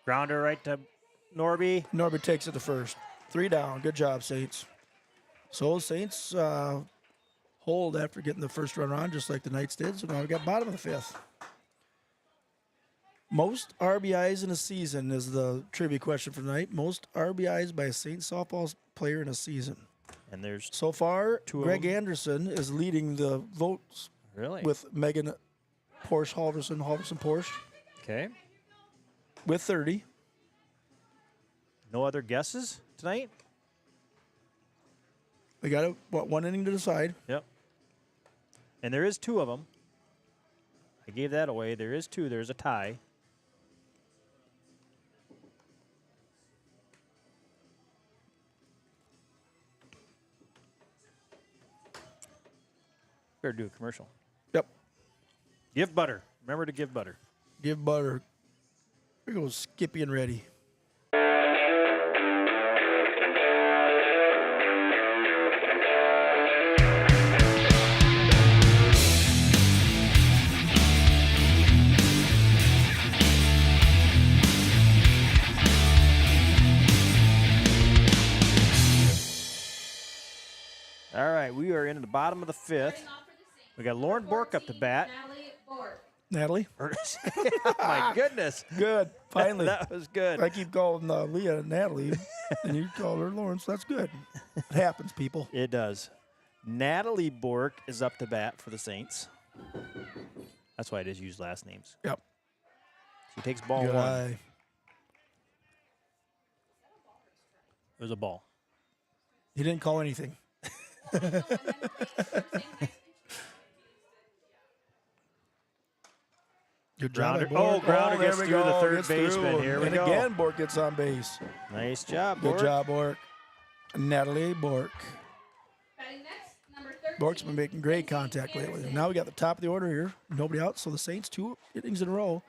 Grounder right to Norby. Norbert takes it to first. 3 down. Good job, Saints. So Saints hold after getting the first run on, just like the Knights did. So now we got bottom of the 5th. Most RBIs in a season is the trivia question for tonight. Most RBIs by a Saints softball player in a season. And there's So far, 2 of Greg them. Anderson is leading the votes Really? with Megan Porsche Halverson Porsche Okay. with 30. No other guesses tonight? We got one inning to decide. Yep. And there is 2 of them. I gave that away. There is 2. There's a tie. Better do a commercial. Yep. Give butter. Remember to give butter. Give butter. Here goes Skippy and Ready. All right, we are into the bottom of the 5th. Starting off for the Saints, We got Lauren Bork up to 14, bat. Natalie Bork. Natalie. Oh, my goodness. Good. Finally. That was good. I keep calling Leah Natalie, and you call her Lawrence. That's good. It happens, people. It does. Natalie Bork is up to bat for the Saints. That's why I just use last names. Yep. She takes ball Good 1. eye. It was a ball. He didn't call anything. Good job. Grounder. by Bork. Oh, Grounder there gets we through the go. third Gets baseman. through. Here we and go. again, Bork gets on base. Nice job, Good Bork. job, Bork. Natalie Bork. Batting next, number 13. Bork's been making great Lindsay contact lately. Anderson. Now we got the top of the order here. Nobody out. So the Saints 2 innings in a row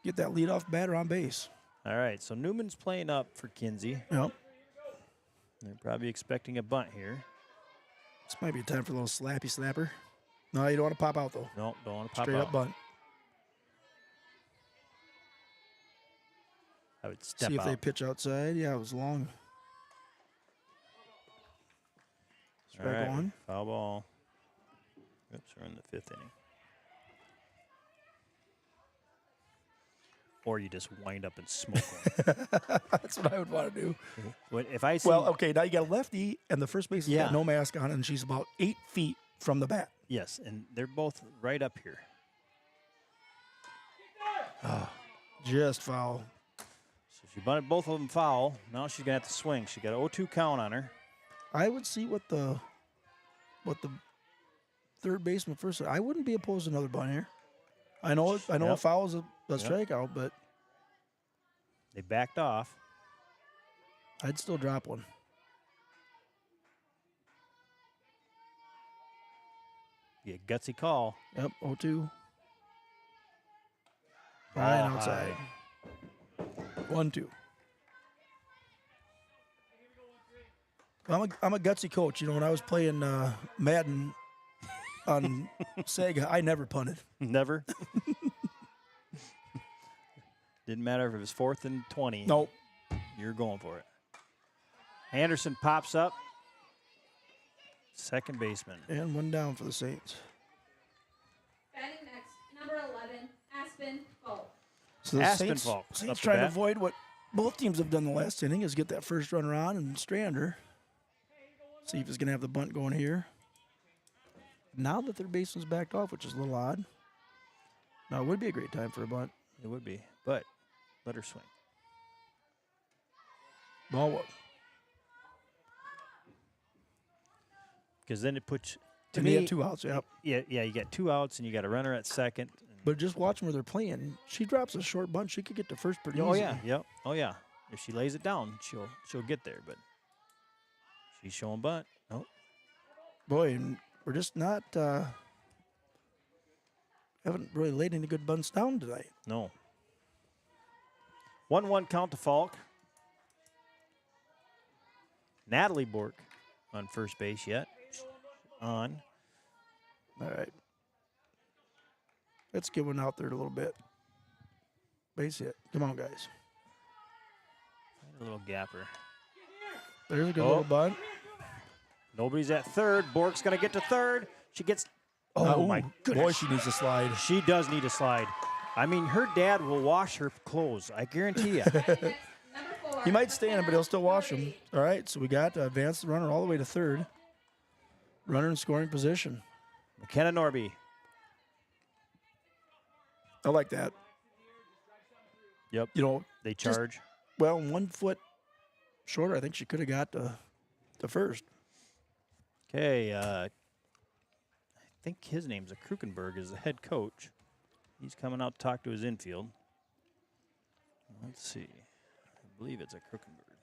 get that leadoff batter on base. All right, so Newman's playing up for Kinsey. Yep. They're probably expecting a bunt here. This might be a time for a little slappy slapper. No, you don't want to pop out, though. Nope, don't want to pop Straight out. up bunt. I would step See if out. they pitch outside. Yeah, it was long. All Strike right, 1. foul ball. Oops, we're in the 5th inning. Or you just wind up and smoke one. That's what I would want to do. If I see, Well, okay, now you got a lefty, and the first baseman's Yeah. got no mask on, and she's about 8 feet from the bat. yes, and they're both right up here. Just foul. So she bunted both of them foul. Now she's gonna have to swing. She got an 0-2 count on her. I would see what the third baseman first. I wouldn't be opposed to another bunt here. I know a Yep. foul is a strikeout, but They backed off. I'd still drop one. Be a gutsy call. Yep, 0-2. Ball Line outside. high. 1-2. I'm a gutsy coach. You know, when I was playing Madden on Sega, I never punted. Never. Didn't matter if it was 4th and 20. Nope. You're going for it. Anderson pops up. Second baseman. And 1 down for the Saints. Batting next, number 11, Aspen Falk. So the Aspen Saints, Falk up Saints to trying to bat. avoid what both teams have done the last inning is get that first runner on and strand her. See if he's going to have the bunt going here. Now that their baseman's backed off, which is a little odd. Now, it would be a great time for a bunt. It would be, but let her swing. Ball one. Because then it puts, to And me, they have 2 outs, yep. yeah, you got 2 outs and you got a runner at second. But just watching where they're playing, she drops a short bunt. She could get to first pretty Oh easy. yeah, yep. Oh yeah. If she lays it down, she'll get there. But she's showing bunt. Nope. Boy, and we're just not haven't really laid any good bunts down tonight. No. 1-1 count to Falk. Natalie Bork on first base yet. On. All right. Let's get one out there a little bit. Base hit. Come on, guys. A little gapper. There's a good Oh. little bunt. Nobody's at third. Bork's going to get to third. She gets. Oh, my goodness. Boy, she needs to slide. She does need a slide. I mean, her dad will wash her clothes. I guarantee you. Number 4. He might stand, but he'll still wash them. All right, so we got to advance the runner all the way to third. Runner in scoring position. McKenna Norby. I like that. Yep. You know, They just- charge. well, 1 foot shorter, I think she could have got to first. Okay. I think his name's Krukenberg is the head coach. He's coming out to talk to his infield. Let's see. I believe it's Krukenberg.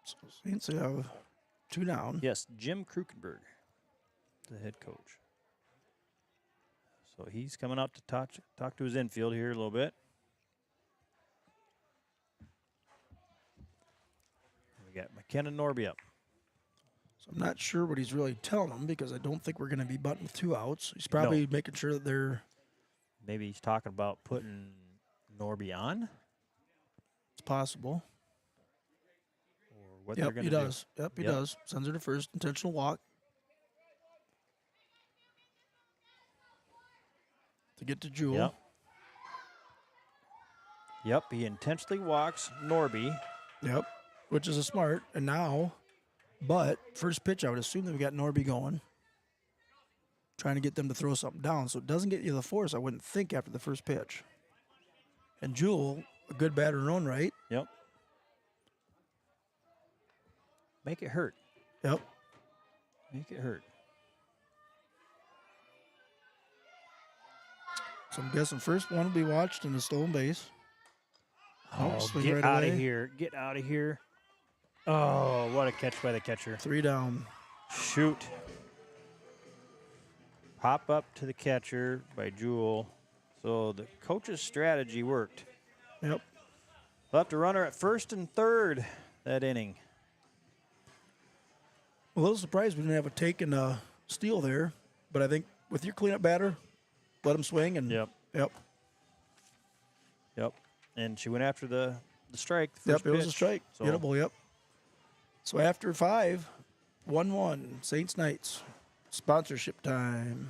So Saints have 2 down. Yes, Jim Krukenberg, the head coach. So he's coming out to talk to his infield here a little bit. We got McKenna Norby up. So I'm not sure what he's really telling them because I don't think we're going to be butting with 2 outs. He's probably making sure that they're. Maybe he's talking about putting Norby on, It's possible. or what they're Yep, going he to do. does. Yep, he Yep. does. Sends her to first. Intentional walk. To get to Jewel. Yep. Yep, he intentionally walks Norby. Yep. Which is a smart. And now, but first pitch, I would assume that we got Norby going. Trying to get them to throw something down. So it doesn't get you the force, I wouldn't think, after the first pitch. And Jewel, a good batter in her own right. Yep. Make it hurt. Yep. Make it hurt. So I'm guessing first one will be watched in the stolen base. Oh, swing get right out away. of here. Get out of here. Oh, what a catch by the catcher. 3 down. Shoot. Pop up to the catcher by Jewel. So the coach's strategy worked. Yep. Left a runner at first and third that inning. A little surprised we didn't have a take and a steal there, but I think with your cleanup batter, let him swing and Yep. Yep. Yep. And she went after the strike. The Yep, first it was a pitch. strike. So Gettable, yep. So after 5, 1-1, Saints Knights. Sponsorship time.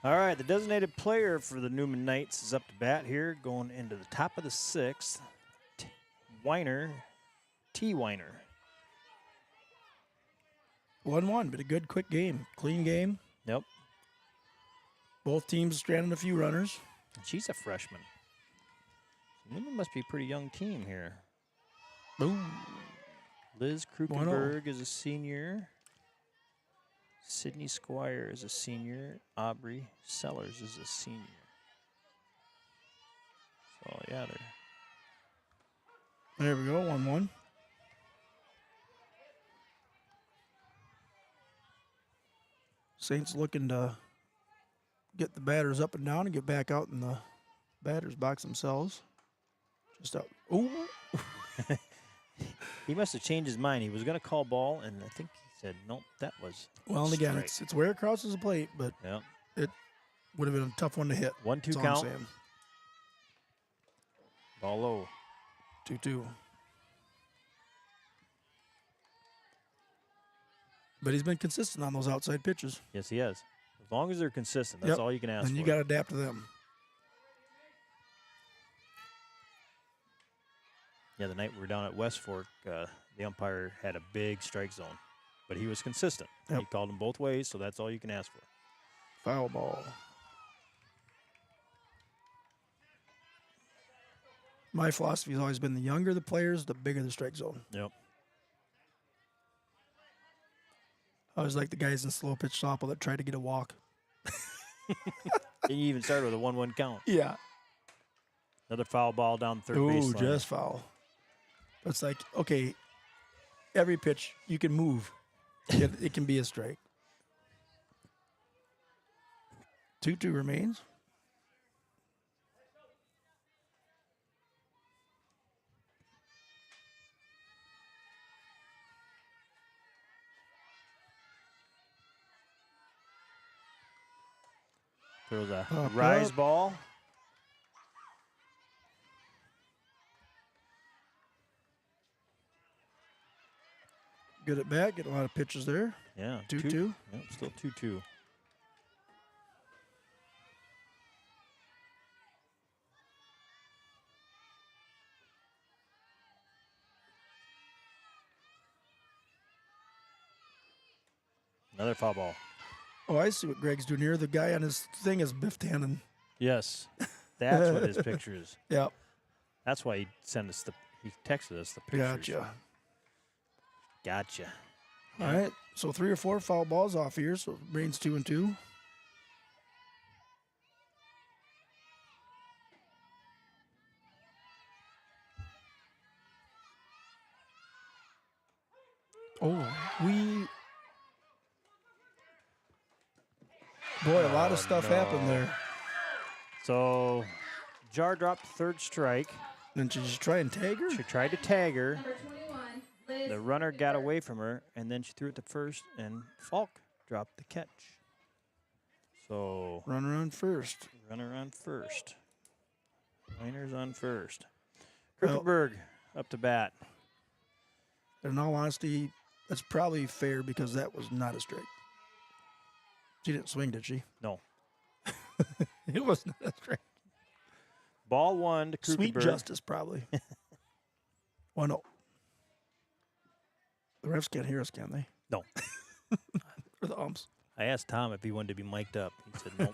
All right, the designated player for the Newman Knights is up to bat here, going into the top of the 6th. T. Weiner. 1-1, but a good, quick game. Clean game. Yep. Both teams stranding a few runners. She's a freshman. Newman must be a pretty young team here. Boom. Liz 1-0. Krukenberg is a senior. Sydney Squire is a senior. Aubrey Sellers is a senior. So, yeah, they're There we go, 1-1. Saints looking to get the batters up and down and get back out in the batter's box themselves. Just out. Ooh. He must have changed his mind. He was going to call ball, and I think he said, nope, that was Well, and again, strike. it's where it crosses the plate, but Yeah. it would have been a tough one to hit. 1-2 That's all I'm count. saying. Ball low. 2-2. But he's been consistent on those outside pitches. Yes, he has. As long as they're consistent, that's Yep. all you can ask And for. you got to adapt to them. Yeah, the night we were down at West Fork, the umpire had a big strike zone, but he was consistent. Yep. He called them both ways, so that's all you can ask for. Foul ball. My philosophy has always been the younger the players, the bigger the strike zone. Yep. I always like the guys in slow pitch softball that try to get a walk. And you even started with a 1-1 count. Yeah. Another foul ball down third Ooh, baseline. just foul. It's like, okay, every pitch you can move. It can be a strike. 2-2 remains. Throws a Up, rise up. ball. Good at bat. Get a lot of pitches there. Yeah. 2-2. Yep, still 2-2. Another foul ball. Oh, I see what Greg's doing here. The guy on his thing is Biff Tannen. Yes. That's what his picture is. Yep. That's why he texted us the pictures. Gotcha. Gotcha. All right. So 3 or 4 foul balls off here. So remains 2-2. Oh, boy, a lot of stuff happened there. So, Jar dropped third strike. Then she just try and tag her? She tried to tag her. Number 21, Liz. The runner got away from her, and then she threw it to first, and Falk dropped the catch. So, Runner on first. runner on first. Miners on first. Well- Krukenberg up to bat. In all honesty, that's probably fair because that was not a strike. She didn't swing, did she? No. It was not a strike. Ball one to Krukenberg. Sweet justice, probably. 1-0. The refs can't hear us, can they? No. Or the umps. I asked Tom if he wanted to be mic'd up. He said no.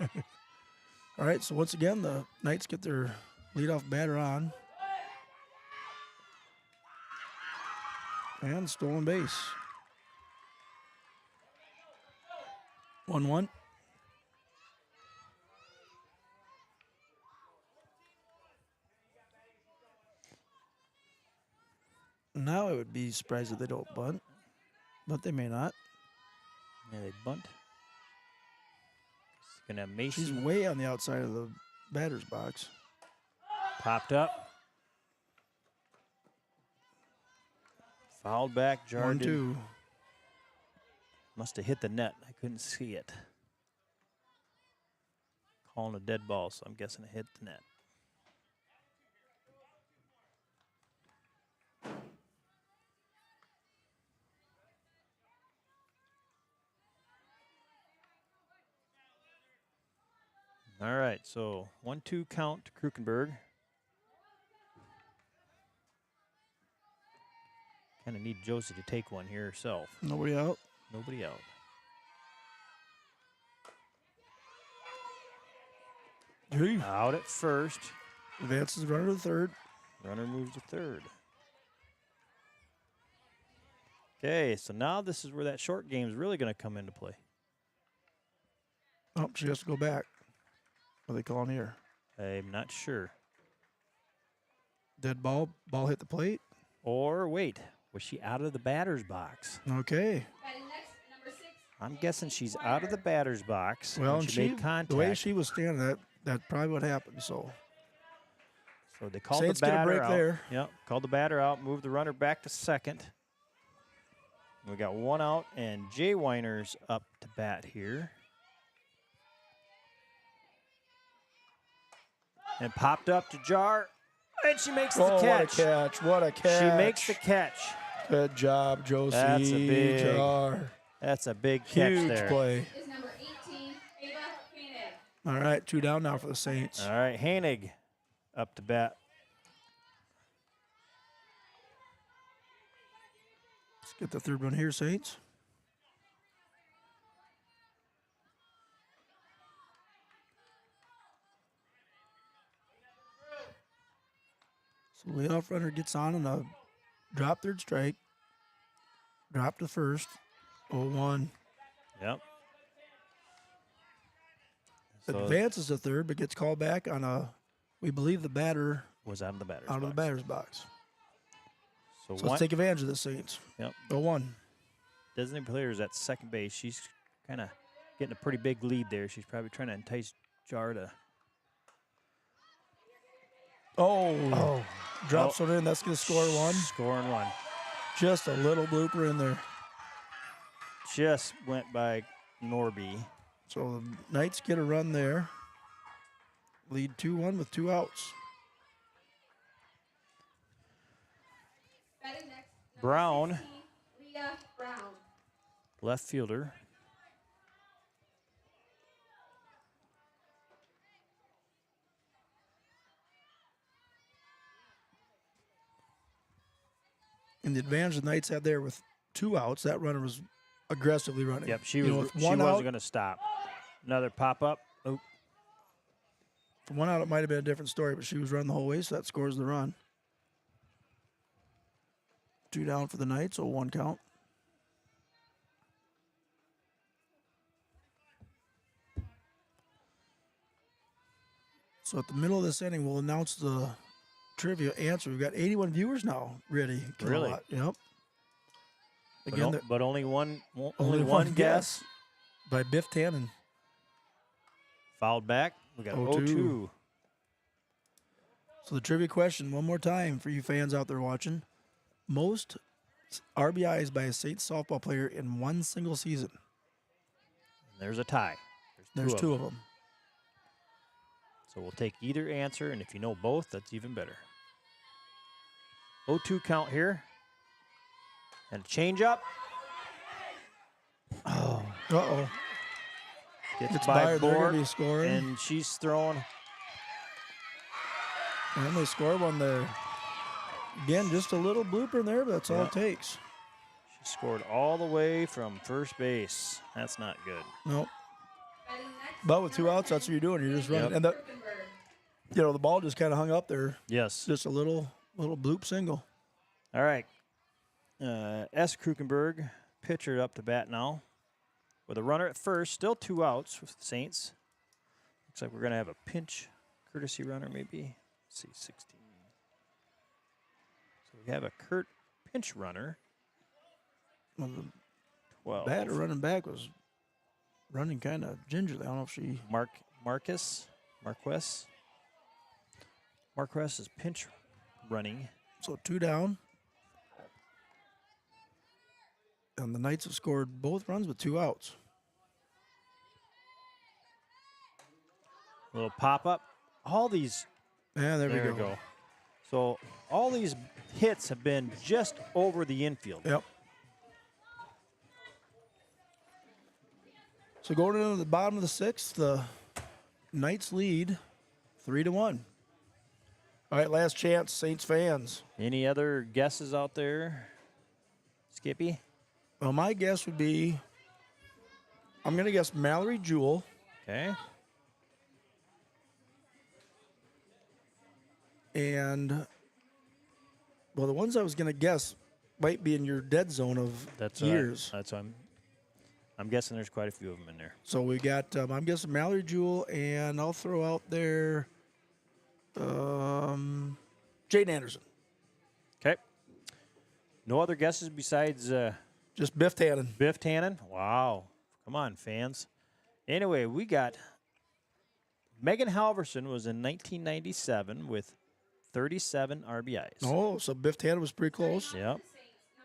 All right, so once again, the Knights get their leadoff batter on. And stolen base. 1-1. Now I would be surprised if they don't bunt, but they may not. Yeah, they bunt. He's going to have Macy She's way on the outside of the batter's box. popped up. Fouled back. Jar 1-2. must have hit the net. I couldn't see it. Calling a dead ball, so I'm guessing it hit the net. All right, so 1-2 count to Krukenberg. Kind of need Josie to take one here herself. Nobody out. Nobody out. Gee. Out at first. Advances runner to third. Runner moves to third. Okay, so now this is where that short game is really going to come into play. Oh, she has to go back. What are they calling here? I'm not sure. Dead ball. Ball hit the plate. Or wait, was she out of the batter's box? Okay. Batting next, number 6, I'm guessing she's out of the batter's box. Well, when and she made contact. the way she was standing, that probably what happened. So they called Saints the get a batter break out. there. Yep, called the batter out, moved the runner back to second. We got one out, and Jay Weiner's up to bat here. And popped up to Jar, and she makes the catch. What a catch. What a catch. She makes the catch. Good job, Josie. That's a big catch Huge there. play. Is number 18, Ava Koenig. All right, 2 down now for the Saints. All right, Hanig up to bat. Let's get the third one here, Saints. So leadoff runner gets on and a drop third strike. Drop to first. 0-1. Yep. So Advances to third, but gets called back on we believe the batter was out of the batter's out box. of the batter's box. So So let's take advantage of the Saints. Yep. 0-1. Designated player is at second base. She's kind of getting a pretty big lead there. She's probably trying to entice Jar to. Oh. Drops it in. That's going to score 1. Scoring 1. Just a little blooper in there. Just went by Norby. So the Knights get a run there. Lead 2-1 with 2 outs. Batting next, number Brown. 16, Leah Brown. Left fielder. And the advantage the Knights had there with 2 outs, that runner was aggressively running. Yep, she You know, was. with She one wasn't out, going to stop. Another pop up. Oh, for 1 out, it might have been a different story, but she was running the whole way, so that scores the run. 2 down for the Knights, 0-1 count. So at the middle of this inning, we'll announce the trivia answer. We've got 81 viewers now ready. Really? Yep. Again, Again, but only one one guess. by Biff Tannen. Fouled back. We got 0-2. 0-2. So the trivia question, one more time for you fans out there watching. Most RBIs by a Saints softball player in one single season. There's a tie. There's 2 of them. So we'll take either answer, and if you know both, that's even better. 0-2 count here. And a change up. Oh, Uh-oh. gets It's by by, they're going board, to be scoring. and she's throwing. And they score one there. Again, just a little blooper in there, but that's all it takes. She scored all the way from first base. That's not good. Nope. Batting next, But with 2 number outs, that's what you're doing. You're just running. Yep. And the, Krukenberg. the ball just kind of hung up there. Yes. Just a little bloop single. All right. S. Krukenberg, pitcher up to bat now. With a runner at first, still 2 outs with the Saints. Looks like we're going to have a pinch courtesy runner maybe. Let's see, 16. So we have a pinch runner. Well, the 12. batter running back was running kind of gingerly. I don't know if she. Marquez is pinch running. So 2 down. And the Knights have scored both runs with 2 outs. Little pop up. All these. Yeah, there we we go. go. So all these hits have been just over the infield. Yep. So going into the bottom of the 6th, the Knights lead 3-1. All right, last chance, Saints fans. Any other guesses out there, Skippy? Well, my guess would be, I'm going to guess Mallory Jewell. Okay. And, well, the ones I was going to guess might be in your dead zone of years. That's what I'm guessing there's quite a few of them in there. So we got, I'm guessing Mallory Jewell, and I'll throw out there Jaden Anderson. Okay. No other guesses besides Just Biff Tannen. Biff Tannen? Wow. Come on, fans. Anyway, we got Megan Halverson was in 1997 with 37 RBIs. Oh, so Biff Tannen was pretty close. Yep.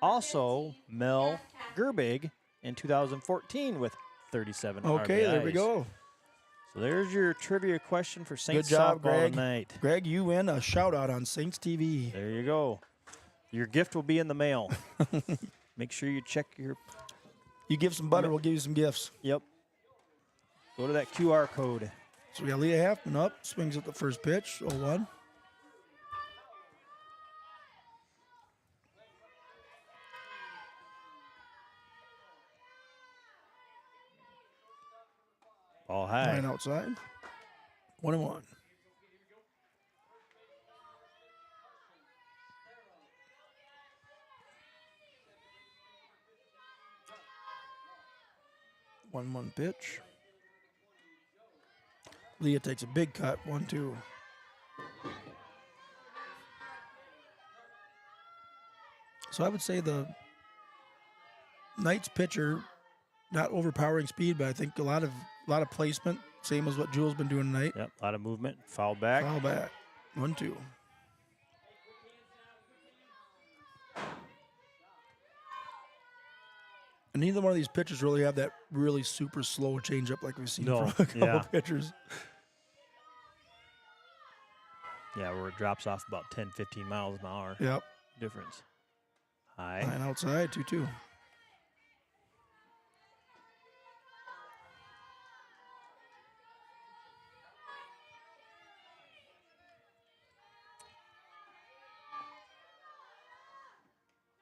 Also, Mel Gerbig in 2014 with 37 Okay, RBIs. there we go. So there's your trivia question for Saints Good job, softball Greg. tonight. Greg, you win a shout out on Saints TV. There you go. Your gift will be in the mail. Make sure you check your. You give some butter, we'll give you some gifts. Yep. Go to that QR code. So we got Leah Halfman up, swings at the first pitch, 0-1. Ball high. Line outside. 1-1. One pitch. Leah takes a big cut. 1-2. So I would say the Knights pitcher, not overpowering speed, but I think a lot of placement, same as what Jewel's been doing tonight. Yep. A lot of movement. Foul back. Foul back. 1-2. And neither one of these pitchers really have that really super slow changeup like we've seen No, from a couple yeah. pitchers. Yeah, where it drops off about 10, 15 miles an hour Yep. difference. High. Line outside, 2-2.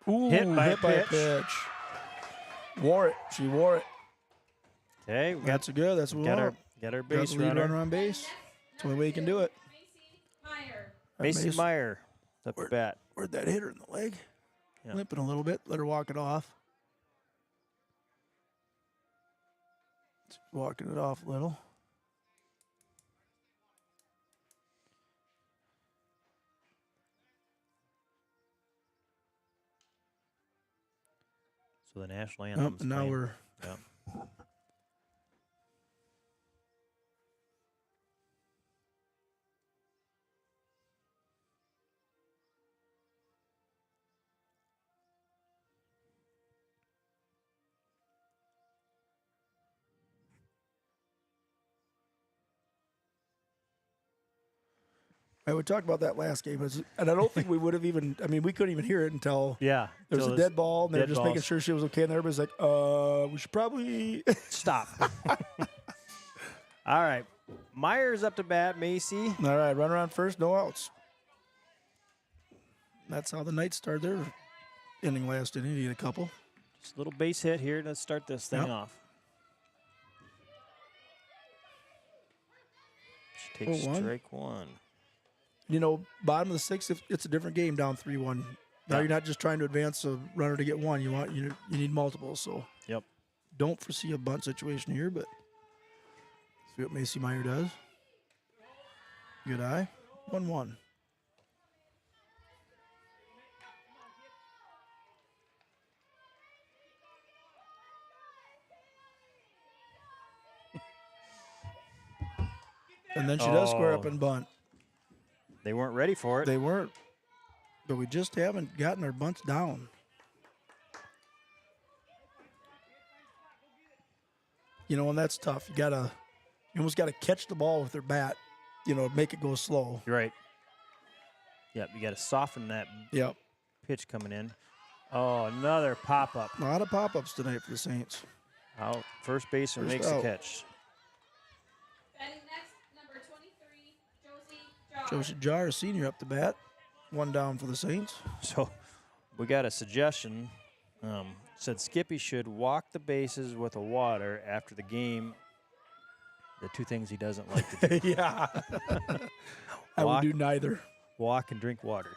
Ooh, Hit by a a pitch. pitch. Wore it. She wore it. Okay, we got, That's good. That's what we got our want. got our Got base the lead runner runner. on base. That's the only way you can do it. Macy Mace- Meyer up the Where- bat. Where'd that hit her in the leg? Yeah. Limping a little bit. Let her walk it off. Just walking it off a little. So the national Oh, anthem. and now we're Yep. we talked about that last game, and I don't think we would have even. I mean, we couldn't even hear it until Yeah. there was so a it's- dead ball, and they're dead just making balls. sure she was okay. And everybody's like, we should probably." Stop. All right. Myers up to bat. Macy. All right, runner on first, no outs. That's how the Knights started their inning last inning. Need a couple. Just a little base hit here to start this thing Yep. off. She takes 0-1. strike one. You know, bottom of the sixth, it's a different game down 3-1. Now Yeah. you're not just trying to advance a runner to get one. You need multiple. So Yep. don't foresee a bunt situation here, but see what Macy Meyer does. Good eye. 1-1. And then she does square up Oh. and bunt. They weren't ready for it. They weren't, but we just haven't gotten our bunts down. You know, and that's tough. You almost gotta catch the ball with their bat. You know, make it go slow. You're right. Yep. You got to soften that Yep. pitch coming in. Oh, another pop up. A lot of pop-ups tonight for the Saints. Out. First baseman First makes the out. catch. Batting next, number 23, Josie Jar. Josie Jar, senior, up the bat. One down for the Saints. So we got a suggestion. Said Skippy should walk the bases with a water after the game. The two things he doesn't like to do. Yeah. I would Walk. do neither. Walk and drink water.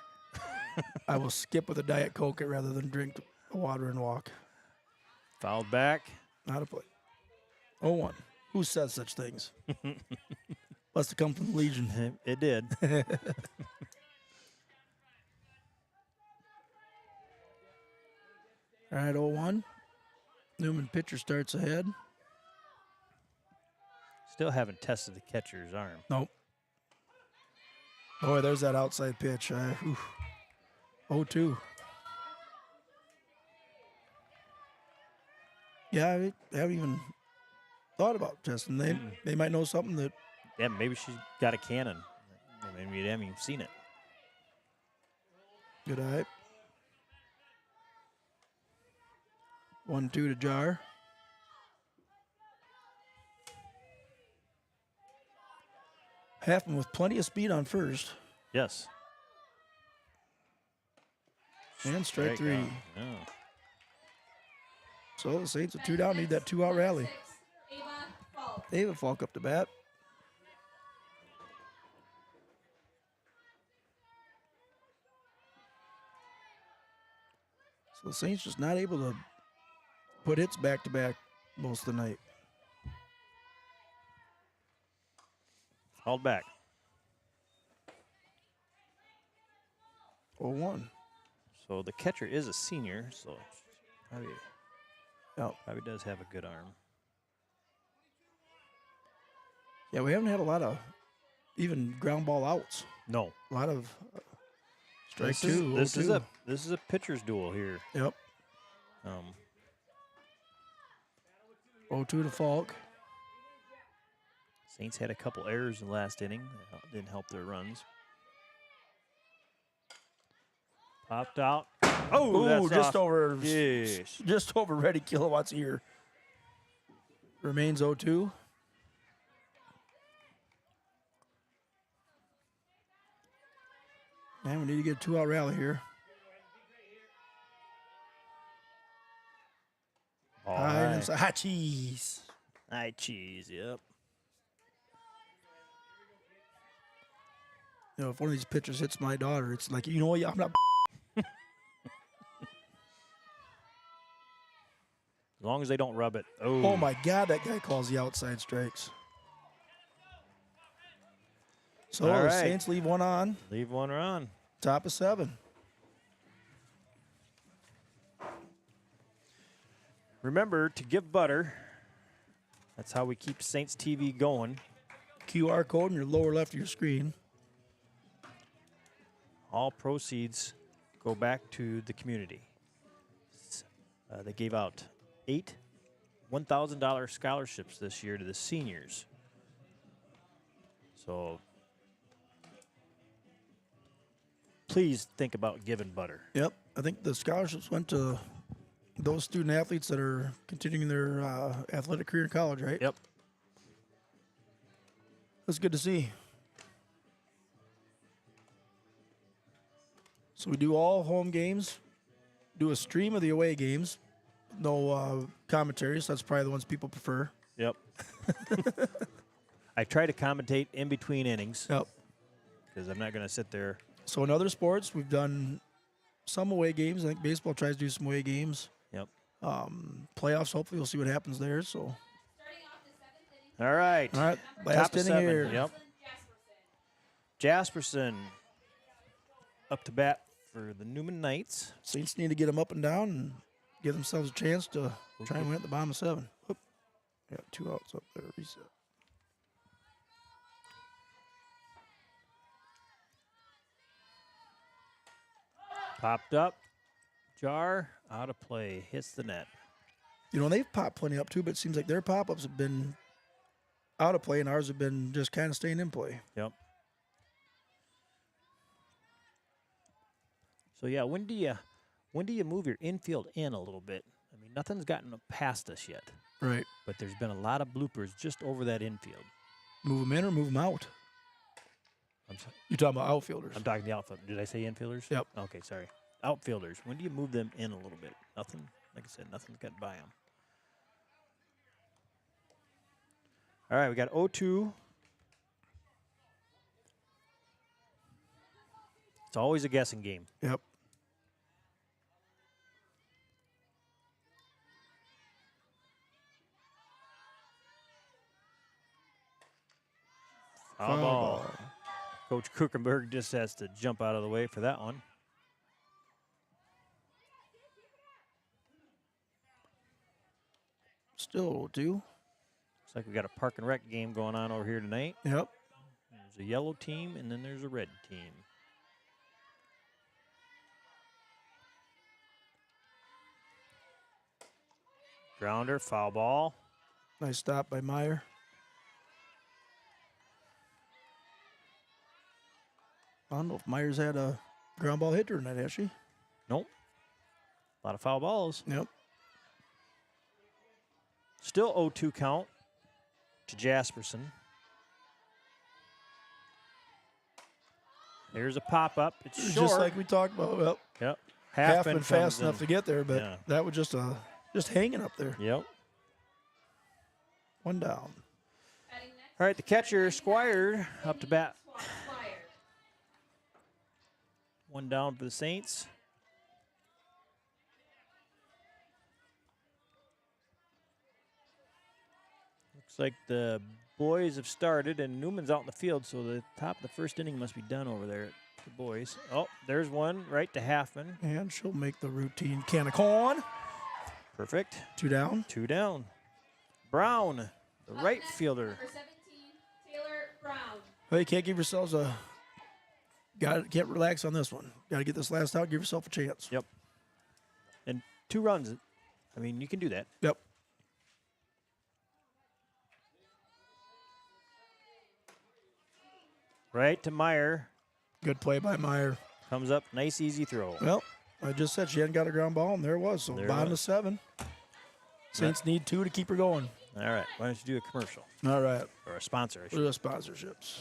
I will skip with a Diet Coke rather than drink water and walk. Fouled back. Not a play. 0-1. Who says such things? Must have come from the Legion. It did. All right, 0-1. Newman pitcher starts ahead. Still haven't tested the catcher's arm. Nope. Boy, there's that outside pitch. 0-2. Yeah, I haven't even thought about testing. They might know something that. Yeah, maybe she's got a cannon. Maybe you haven't even seen it. Good eye. 1-2 to Jar. Halfman with plenty of speed on first. Yes. And strike 3. Yeah. So the Saints with 2 down need that 2-out rally. Ava Falk. Ava Falk up to bat. So the Saints just not able to put hits back to back most of the night. Hauled back. 0-1. So the catcher is a senior, so probably, Yep. probably does have a good arm. Yeah, we haven't had a lot of even ground ball outs. No. A lot of strike This 2. This is 0-2. this is a pitcher's duel here. Yep. 0-2 to Falk. Saints had a couple errors in the last inning. That didn't help their runs. Popped out. Oh, that's just off. over. Yes. Just over ready kilowatts here. Remains 0-2. Man, we need to get a 2-out rally here. All High right. inside. Hot cheese. High cheese, yep. You know, if one of these pitchers hits my daughter, it's like, you know what? I'm not. As long as they don't rub it. Oh my God, that guy calls the outside strikes. So All the right. Saints leave one on. Leave one run. Top of 7. Remember to give butter. That's how we keep Saints TV going. QR code in your lower left of your screen. All proceeds go back to the community. They gave out 8 $1,000 scholarships this year to the seniors. So please think about giving butter. Yep. I think the scholarships went to those student athletes that are continuing their athletic career in college, right? Yep. That's good to see. So we do all home games, do a stream of the away games, no commentaries. That's probably the ones people prefer. Yep. I try to commentate in between innings Yep. because I'm not going to sit there. So in other sports, we've done some away games. I think baseball tries to do some away games. Yep. Playoffs, hopefully we'll see what happens there. So, Starting off the 7th inning. All right. all right, Top last of inning 7. here. Yep. Jasperson. Jasperson up to bat for the Newman Knights. Saints need to get them up and down and give themselves a chance to try and win at the bottom of 7. Oop. Got 2 outs up there. Reset. Popped up. Jar out of play. Hits the net. You know, they've popped plenty up too, but it seems like their pop-ups have been out of play and ours have been just kind of staying in play. Yep. So yeah, when do you move your infield in a little bit? I mean, nothing's gotten past us yet, Right. but there's been a lot of bloopers just over that infield. Move them in or move them out. You're talking about outfielders. I'm talking the outfield. Did I say infielders? Yep. Okay, sorry. Outfielders. When do you move them in a little bit? Nothing. Like I said, nothing's got by them. All right, we got 0-2. It's always a guessing game. Yep. Foul ball. Coach Kuchenberg just has to jump out of the way for that one. Still 0-2. Looks like we got a park and rec game going on over here tonight. Yep. There's a yellow team, and then there's a red team. Grounder, foul ball. Nice stop by Meyer. I don't know if Myers had a ground ball hit tonight, has she? Nope. A lot of foul balls. Yep. Still 0-2 count to Jasperson. There's a pop-up. It's short. Just like we talked about. Yep. Yep. Halfman fast comes enough in. to get there, but Yeah. that was just hanging up there. Yep. One down. Batting next, All right, the catcher, Squire, up to bat. Squire. One down for the Saints. Looks like the boys have started, and Newman's out in the field, so the top of the first inning must be done over there at the boys. Oh, there's one right to Halfman. And she'll make the routine can of corn. Perfect. 2 down. 2 down. Brown, the Up right next, fielder. Number 17, Taylor Brown. Well, you can't give yourselves can't relax on this one. Got to get this last out. Give yourself a chance. Yep. And 2 runs. I mean, you can do that. Yep. Right to Meyer. Good play by Meyer. Comes up. Nice, easy throw. Well, I just said she hadn't got a ground ball, and there it was. So There it bottom was. of 7. Saints need 2 to keep her going. All right. Why don't you do a commercial All right. or a sponsor? I should- We'll do sponsorships.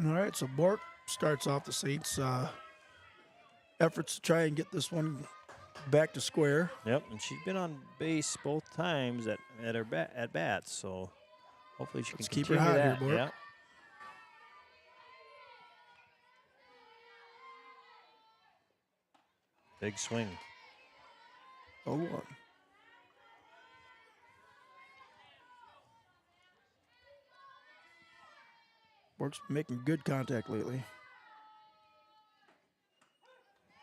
All right, so Bork starts off the Saints' efforts to try and get this one back to square. Yep, and she's been on base both times at her at bats, so hopefully she Let's can keep her continue hot here, that. Bork. Yeah. Big swing. 0-1. Bork's making good contact lately.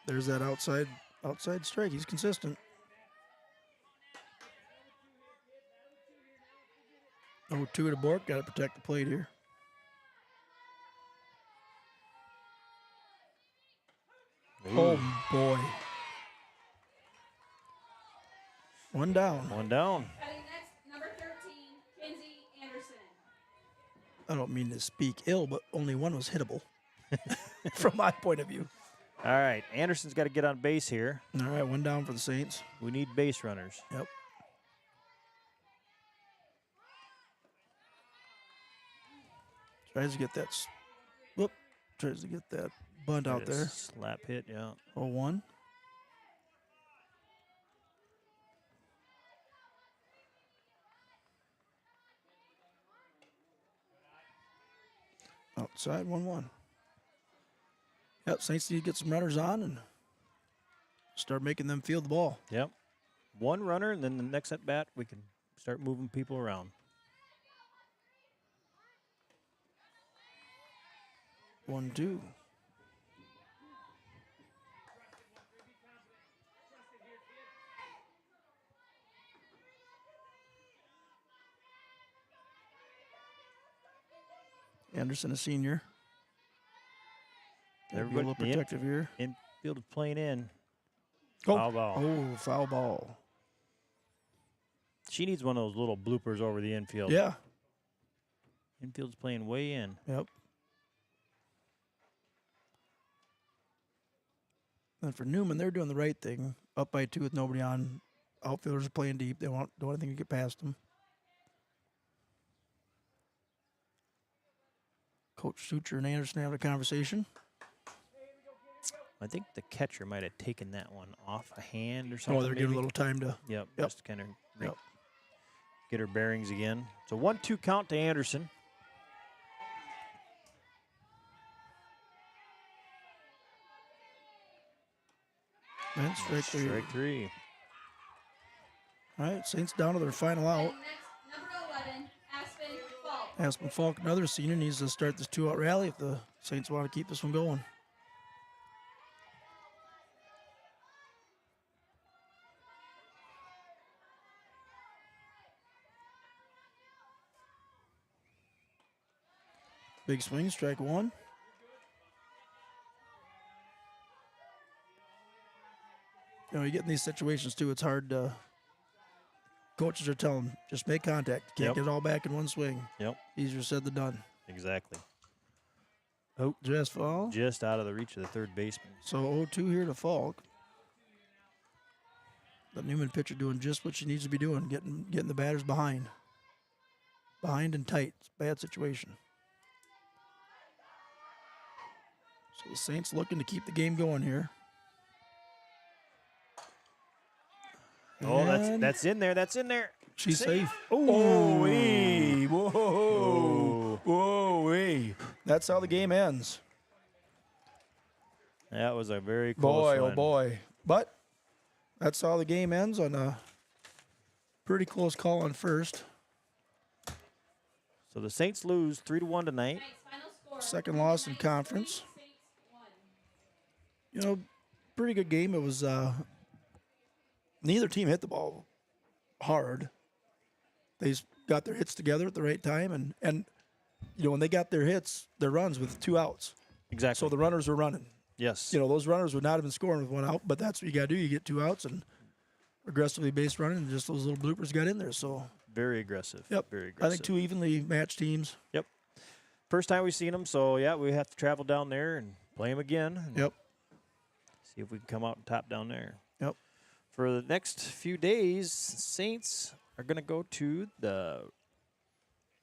There's that outside strike. He's consistent. 0-2 to Bork. Got to protect the plate here. Oh, boy. One down. One down. Batting next, number 13, Kinsey Anderson. I don't mean to speak ill, but only one was hittable from my point of view. All right, Anderson's got to get on base here. All right, one down for the Saints. We need base runners. Yep. Tries to get that. Tries to get that bunt out there. Slap hit, yeah. 0-1. Outside 1-1. Yep, Saints need to get some runners on and start making them feel the ball. Yep. One runner, and then the next at bat, we can start moving people around. 1-2. Anderson, a senior. Gotta be a Everybody- little the protective here. Infield is playing in. Oh, Foul ball. Oh, foul ball. She needs one of those little bloopers over the infield. Yeah. Infield's playing way in. Yep. And for Newman, they're doing the right thing. Up by 2 with nobody on. Outfielders are playing deep. They don't want anything to get past them. Coach Sucher and Anderson having a conversation. I think the catcher might have taken that one off a hand or something. Oh, they're giving a little time to. Yep. Yep. Just kind of Yep. get her bearings again. So 1-2 count to Anderson. And strike 3. Strike 3. All right, Saints down to their final out. And next, number 11, Aspen Falk. Aspen Falk, another senior, needs to start this 2-out rally if the Saints want to keep this one going. Big swing, strike 1. You know, you get in these situations too, it's hard to. Coaches are telling, just make contact. You can't Yep. get it all back in one swing. Yep. Easier said than done. Exactly. Oh, just fall. Just out of the reach of the third baseman. So 0-2 here to Falk. The Newman pitcher doing just what she needs to be doing, getting the batters behind. Behind and tight. It's a bad situation. So the Saints looking to keep the game going here. Oh, And that's in there. That's in there. she's safe. Oh, Wee. Whoa. Whoa. That's how the game ends. That was a very close Boy, one. oh boy. But that's how the game ends on a pretty close call on first. So the Saints lose 3-1 tonight. Tonight's final score. Second loss in conference. Saints 1. You know, pretty good game. It was neither team hit the ball hard. They just got their hits together at the right time, and you know, when they got their hits, their runs with 2 outs. Exactly. So the runners were running. Yes. You know, those runners would not have been scoring with 1 out, but that's what you got to do. You get 2 outs and aggressively base running, and just those little bloopers got in there. So, Very aggressive. yep, Very I aggressive. think 2 evenly matched teams. Yep. First time we've seen them, so yeah, we have to travel down there and play them again. And Yep. See if we can come out on top down there. Yep. For the next few days, Saints are going to go to the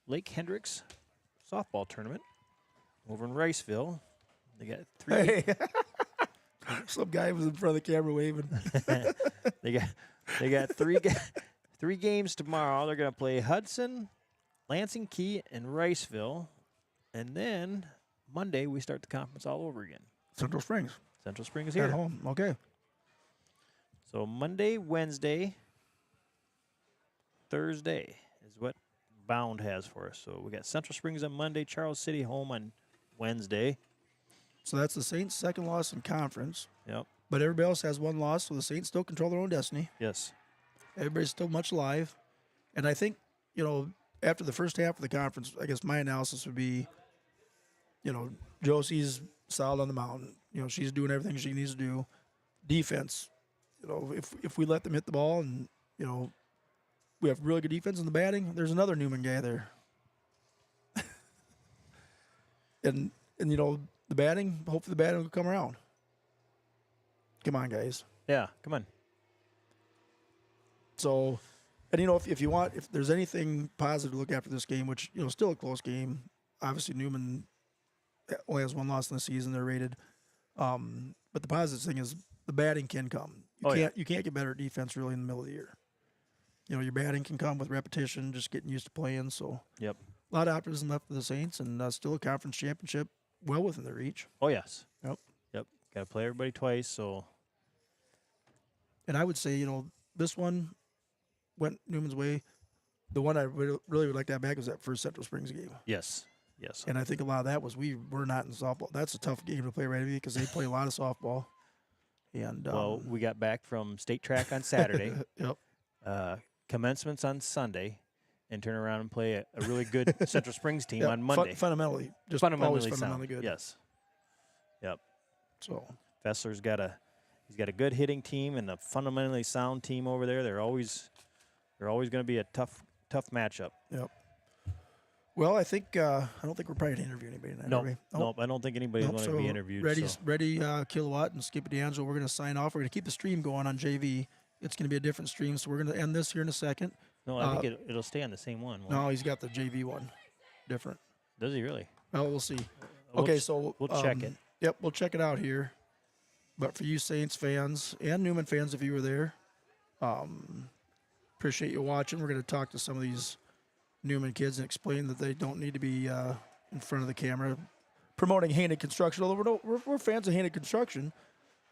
Lake Hendricks softball tournament over in Riceville. They got 3. Hey, some guy was in front of the camera waving. They got 3 games tomorrow. They're going to play Hudson, Lansing Key, and Riceville, and then Monday we start the conference all over again. Central Springs Central Springs at here. home. Okay. So Monday, Wednesday, Thursday is what Bound has for us. So we got Central Springs on Monday, Charles City home on Wednesday. So that's the Saints' second loss in conference, Yep. but everybody else has 1 loss, so the Saints still control their own destiny. Yes. Everybody's still much alive. And I think, you know, after the first half of the conference, I guess my analysis would be, you know, Josie's solid on the mountain. You know, she's doing everything she needs to do. Defense, you know, if we let them hit the ball and, you know, we have really good defense in the batting, there's another Newman guy there. and you know, the batting, hopefully the batting will come around. Come on, guys. Yeah, come on. So, and you know, if you want, if there's anything positive to look after this game, which, you know, still a close game. Obviously, Newman only has 1 loss in the season. They're rated. But the positive thing is the batting can come. You can't get better at defense really in the middle of the year. You know, your batting can come with repetition, just getting used to playing. So, Yep. a lot of optimism left for the Saints, and still a conference championship well within their reach. Oh, yes. Yep. Yep. Got to play everybody twice, so. And I would say, you know, this one went Newman's way. The one I really would like to have back was that first Central Springs game. Yes. Yes. And I think a lot of that was we were not in softball. That's a tough game to play right away because they play a lot of softball. And Well, we got back from state track on Saturday, yep. commencements on Sunday, and turn around and play a really good Central Springs team Yep. on Monday. Fundamentally, just fundamentally always sound. fundamentally good. Yes. Yep. So Fessler's got a good hitting team and a fundamentally sound team over there. They're always going to be a tough matchup. yep. Well, I think I don't think we're probably gonna interview anybody tonight. No, are we? nope. I don't think anybody's going to be interviewed. Ready, so. ready, Kilowatt and Skip D'Angelo. We're gonna sign off. We're gonna keep the stream going on JV. It's gonna be a different stream, so we're gonna end this here in a second. No, I think it'll stay on the same one. No, he's got the JV one, different. Does he really? Well, we'll see. We'll Okay, ch- so we'll check it. Yep, we'll check it out here. But for you Saints fans and Newman fans, if you were there, appreciate you watching. We're gonna talk to some of these Newman kids and explain that they don't need to be in front of the camera promoting Hainted Construction. Although we're fans of Hainted Construction,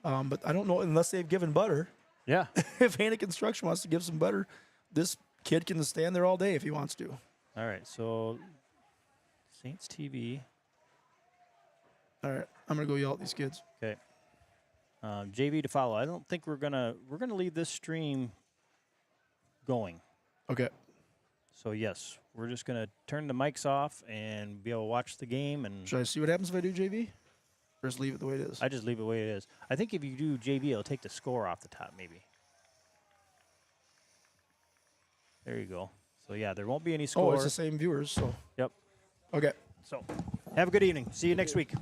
but I don't know unless they've given butter. Yeah. If Hainted Construction wants to give some butter, this kid can stand there all day if he wants to. All right. So Saints TV. All right, I'm gonna go yell at these kids. Okay. JV to follow. I don't think we're gonna leave this stream going. Okay. So yes, we're just gonna turn the mics off and be able to watch the game. And Should I see what happens if I do JV? Or just leave it the way it is? I just leave it the way it is. I think if you do JV, it'll take the score off the top, maybe. There you go. So yeah, there won't be any score. Oh, it's the same viewers, so. Yep. Okay. So have a good evening. See you next week.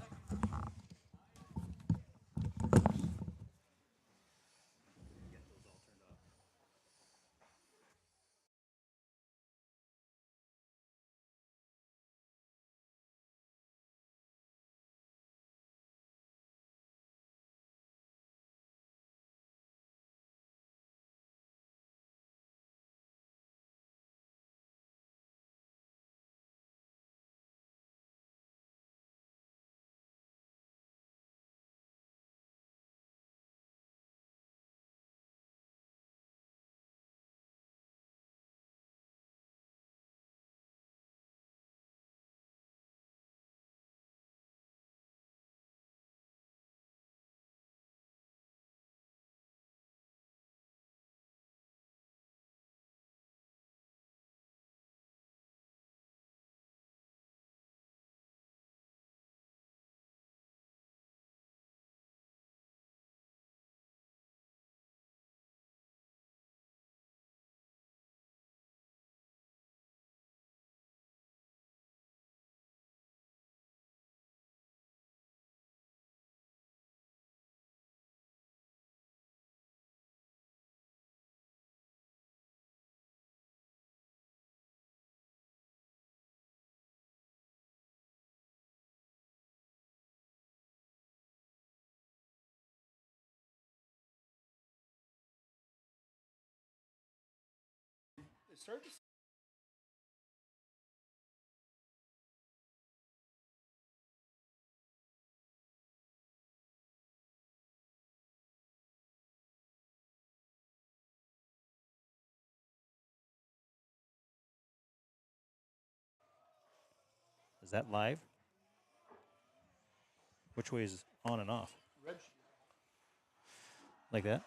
Is that live? Which way is on and off? Like that?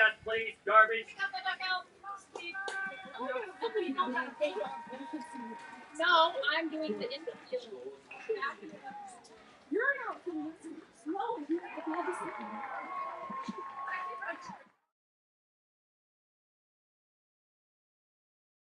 yes, please. Garbage. No, I'm doing the infield.